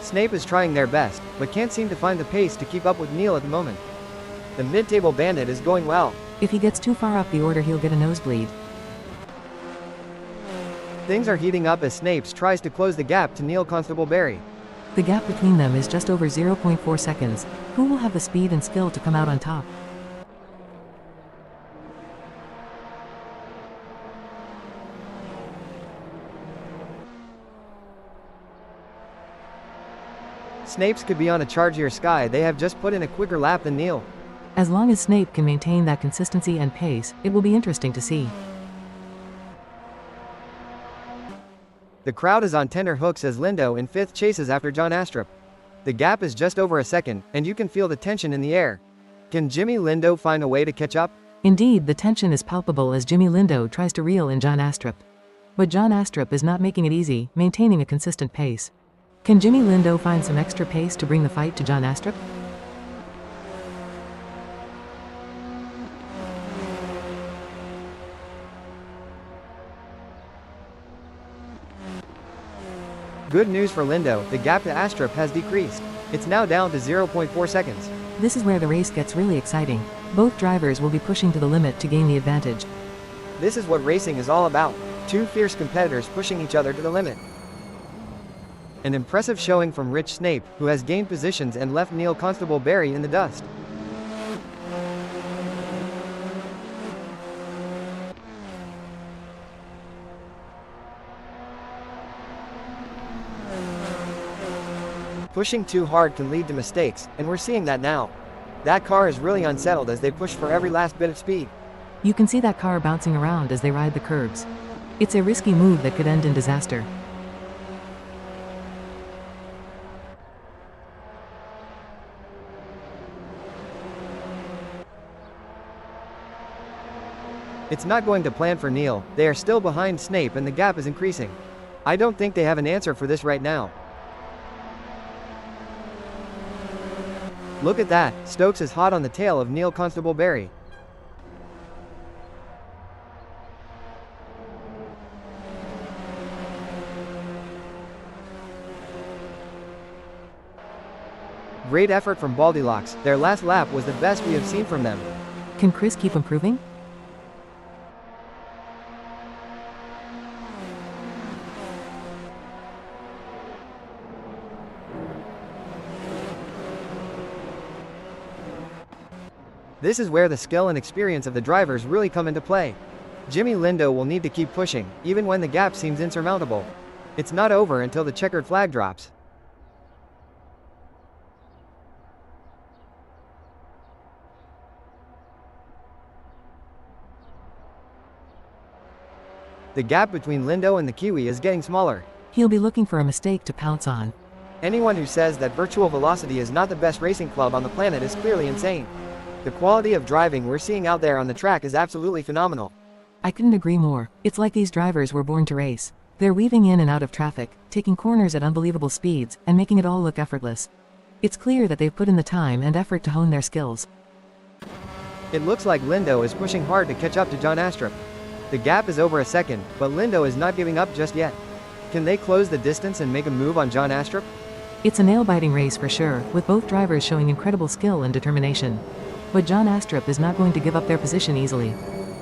Snape is trying their best, but can't seem to find the pace to keep up with Neil at the moment. The mid-table bandit is going well. If he gets too far up the order, he'll get a nosebleed. Things are heating up as Snapes tries to close the gap to Neil Constable Barry. The gap between them is just over 0.4 seconds. Who will have the speed and skill to come out on top? Snapes could be on a chargier sky. They have just put in a quicker lap than Neil. As long as Snape can maintain that consistency and pace, it will be interesting to see. The crowd is on tender hooks as Lindo in 5th chases after John Astrup. The gap is just over a second, and you can feel the tension in the air. Can Jimmy Lindo find a way to catch up? Indeed, the tension is palpable as Jimmy Lindo tries to reel in John Astrup. But John Astrup is not making it easy, maintaining a consistent pace. Can Jimmy Lindo find some extra pace to bring the fight to John Astrup? Good news for Lindo, the gap to Astrup has decreased. It's now down to 0.4 seconds. This is where the race gets really exciting. Both drivers will be pushing to the limit to gain the advantage. This is what racing is all about. Two fierce competitors pushing each other to the limit. An impressive showing from Rich Snape, who has gained positions and left Neil Constable Barry in the dust. Pushing too hard can lead to mistakes, and we're seeing that now. That car is really unsettled as they push for every last bit of speed. You can see that car bouncing around as they ride the curbs. It's a risky move that could end in disaster. It's not going to plan for Neil. They are still behind Snape and the gap is increasing. I don't think they have an answer for this right now. Look at that, Stokes is hot on the tail of Neil Constable Barry. Great effort from Baldylocks. Their last lap was the best we have seen from them. Can Chris keep improving? This is where the skill and experience of the drivers really come into play. Jimmy Lindo will need to keep pushing, even when the gap seems insurmountable. It's not over until the checkered flag drops. The gap between Lindo and the Kiwi is getting smaller. He'll be looking for a mistake to pounce on. Anyone who says that Virtual Velocity is not the best racing club on the planet is clearly insane. The quality of driving we're seeing out there on the track is absolutely phenomenal. I couldn't agree more. It's like these drivers were born to race. They're weaving in and out of traffic, taking corners at unbelievable speeds, and making it all look effortless. It's clear that they've put in the time and effort to hone their skills. It looks like Lindo is pushing hard to catch up to John Astrup. The gap is over a second, but Lindo is not giving up just yet. Can they close the distance and make a move on John Astrup? It's a nail-biting race for sure, with both drivers showing incredible skill and determination. But John Astrup is not going to give up their position easily.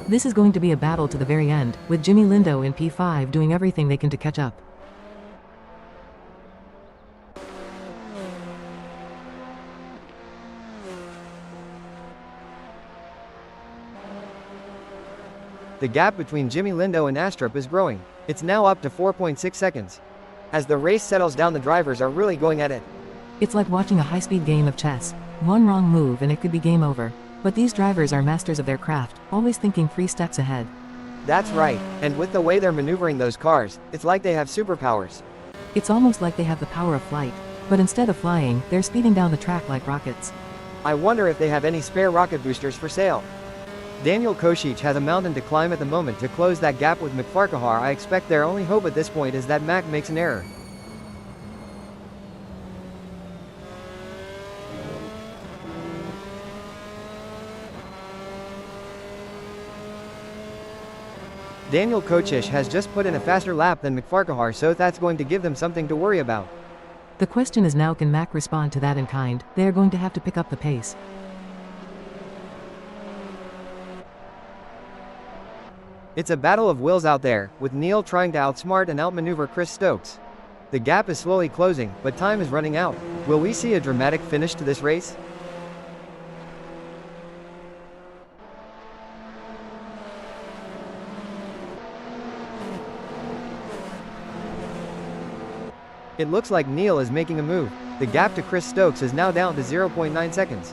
This is going to be a battle to the very end, with Jimmy Lindo in P5 doing everything they can to catch up. The gap between Jimmy Lindo and Astrup is growing. It's now up to 4.6 seconds. As the race settles down, the drivers are really going at it. It's like watching a high-speed game of chess. One wrong move and it could be game over. But these drivers are masters of their craft, always thinking 3 steps ahead. That's right, and with the way they're maneuvering those cars, it's like they have superpowers. It's almost like they have the power of flight. But instead of flying, they're speeding down the track like rockets. I wonder if they have any spare rocket boosters for sale. Daniel Košić has a mountain to climb at the moment to close that gap with McFarquhar. I expect their only hope at this point is that Mac makes an error. Daniel Košić has just put in a faster lap than McFarquhar, so that's going to give them something to worry about. The question is now, can Mac respond to that in kind? They are going to have to pick up the pace. It's a battle of wills out there, with Neil trying to outsmart and outmaneuver Chris Stokes. The gap is slowly closing, but time is running out. Will we see a dramatic finish to this race? It looks like Neil is making a move. The gap to Chris Stokes is now down to 0.9 seconds.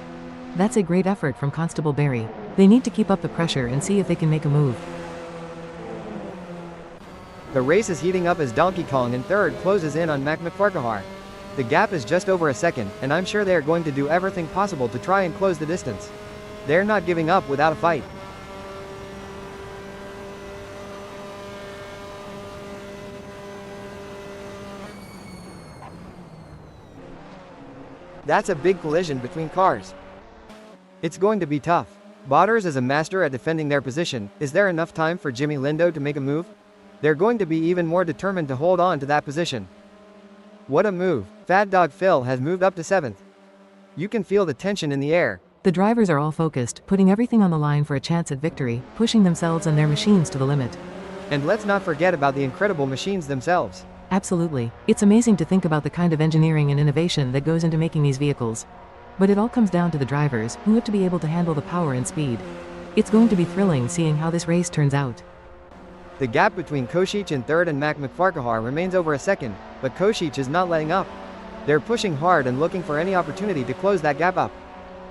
That's a great effort from Constable Barry. They need to keep up the pressure and see if they can make a move. The race is heating up as Donkey Kong in third closes in on Mac McFarquhar. The gap is just over a second, and I'm sure they are going to do everything possible to try and close the distance. They're not giving up without a fight. That's a big collision between cars. It's going to be tough. Botters is a master at defending their position. Is there enough time for Jimmy Lindo to make a move? They're going to be even more determined to hold on to that position. What a move. Fat Dog Phil has moved up to 7th. You can feel the tension in the air. The drivers are all focused, putting everything on the line for a chance at victory, pushing themselves and their machines to the limit. And let's not forget about the incredible machines themselves. Absolutely. It's amazing to think about the kind of engineering and innovation that goes into making these vehicles. But it all comes down to the drivers, who have to be able to handle the power and speed. It's going to be thrilling seeing how this race turns out. The gap between Košić in third and Mac McFarquhar remains over a second, but Košić is not letting up. They're pushing hard and looking for any opportunity to close that gap up.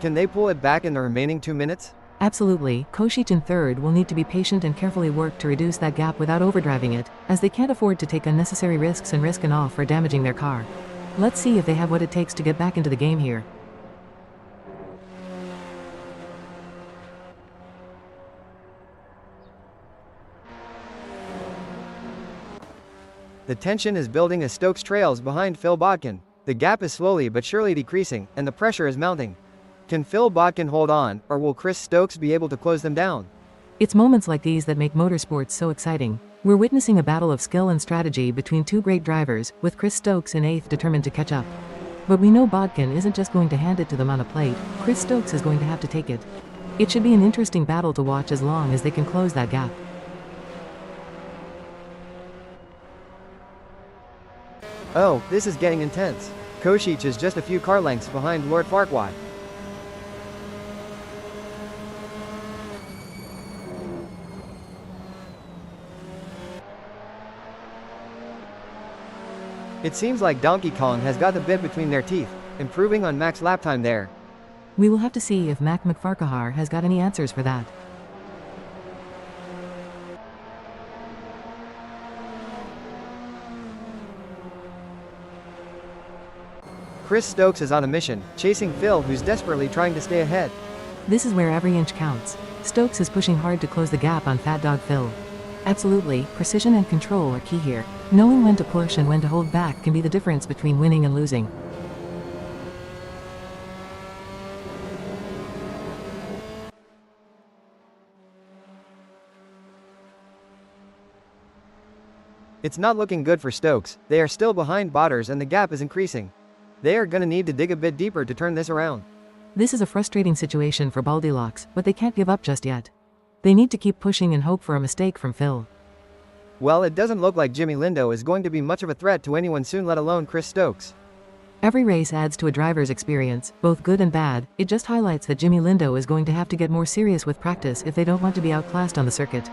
Can they pull it back in the remaining 2 minutes? Absolutely. Košić in third will need to be patient and carefully work to reduce that gap without overdriving it, as they can't afford to take unnecessary risks and risk an off or damaging their car. Let's see if they have what it takes to get back into the game here. The tension is building as Stokes trails behind Phil Bodkin. The gap is slowly but surely decreasing, and the pressure is mounting. Can Phil Bodkin hold on, or will Chris Stokes be able to close them down? It's moments like these that make motorsports so exciting. We're witnessing a battle of skill and strategy between two great drivers, with Chris Stokes in 8th determined to catch up. But we know Bodkin isn't just going to hand it to them on a plate. Chris Stokes is going to have to take it. It should be an interesting battle to watch as long as they can close that gap. Oh, this is getting intense. Košić is just a few car lengths behind Lord Farquaad. It seems like Donkey Kong has got the bit between their teeth, improving on Mac's lap time there. We will have to see if Mac McFarquhar has got any answers for that. Chris Stokes is on a mission, chasing Phil, who's desperately trying to stay ahead. This is where every inch counts. Stokes is pushing hard to close the gap on Fat Dog Phil. Absolutely, precision and control are key here. Knowing when to push and when to hold back can be the difference between winning and losing. It's not looking good for Stokes. They are still behind Botters and the gap is increasing. They are gonna need to dig a bit deeper to turn this around. This is a frustrating situation for Baldilocks, but they can't give up just yet. They need to keep pushing and hope for a mistake from Phil. Well, it doesn't look like Jimmy Lindo is going to be much of a threat to anyone soon, let alone Chris Stokes. Every race adds to a driver's experience, both good and bad. It just highlights that Jimmy Lindo is going to have to get more serious with practice if they don't want to be outclassed on the circuit.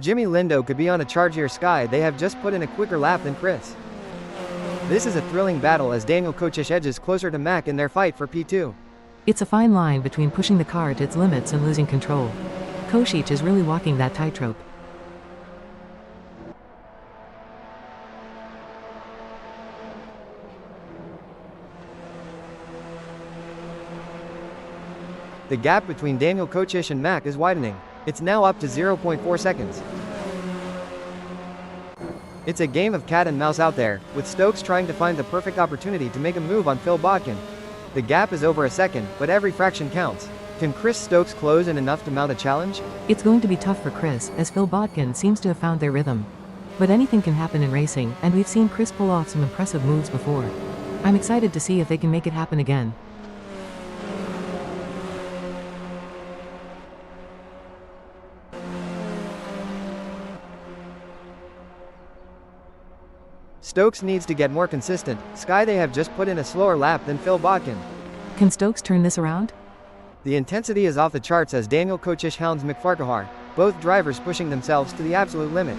Jimmy Lindo could be on a charge here. Sky, they have just put in a quicker lap than Chris. This is a thrilling battle as Daniel Kočić edges closer to Mac in their fight for P2. It's a fine line between pushing the car to its limits and losing control. Košić is really walking that tightrope. The gap between Daniel Kočić and Mac is widening. It's now up to 0.4 seconds. It's a game of cat and mouse out there, with Stokes trying to find the perfect opportunity to make a move on Phil Bodkin. The gap is over a second, but every fraction counts. Can Chris Stokes close in enough to mount a challenge? It's going to be tough for Chris, as Phil Bodkin seems to have found their rhythm. But anything can happen in racing, and we've seen Chris pull off some impressive moves before. I'm excited to see if they can make it happen again. Stokes needs to get more consistent. Sky they have just put in a slower lap than Phil Botkin. Can Stokes turn this around? The intensity is off the charts as Daniel Kocic hounds McFarquhar, both drivers pushing themselves to the absolute limit.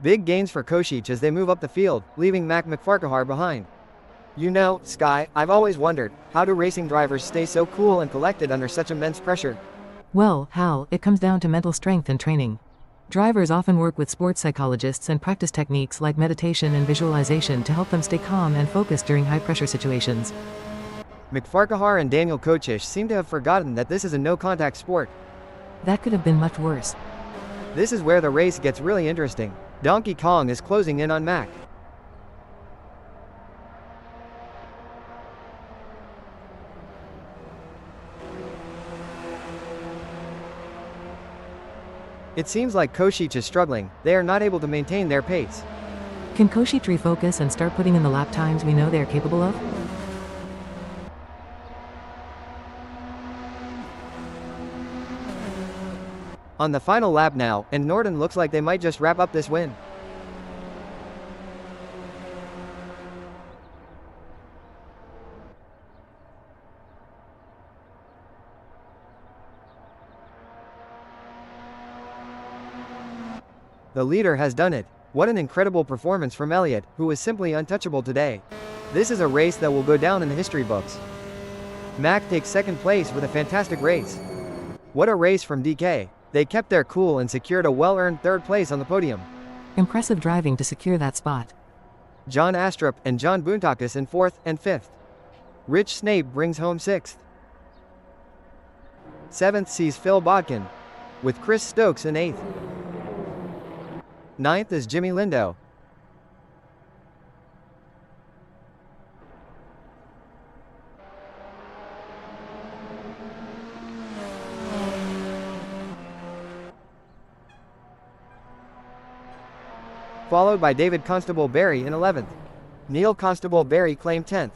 Big gains for Kocic as they move up the field, leaving McFarquhar behind. You know, Sky, I've always wondered, how do racing drivers stay so cool and collected under such immense pressure? Well, Hal, it comes down to mental strength and training. Drivers often work with sports psychologists and practice techniques like meditation and visualization to help them stay calm and focused during high-pressure situations. McFarquhar and Daniel Kocic seem to have forgotten that this is a no-contact sport. That could have been much worse. This is where the race gets really interesting. Donkey Kong is closing in on Mac. It seems like Kocic is struggling. They are not able to maintain their pace. Can Kocic refocus and start putting in the lap times we know they are capable of? On the final lap now, and Norton looks like they might just wrap up this win. The leader has done it. What an incredible performance from Elliott, who was simply untouchable today. This is a race that will go down in the history books. Mac takes second place with a fantastic race. What a race from DK. They kept their cool and secured a well-earned third place on the podium. Impressive driving to secure that spot. John Astrup and John Boontakis in fourth and fifth. Rich Snape brings home sixth. Seventh sees Phil Botkin, with Chris Stokes in eighth. Ninth is Jimmy Lindo. Followed by David Constable Barry in 11th. Neil Constable Barry claimed 10th.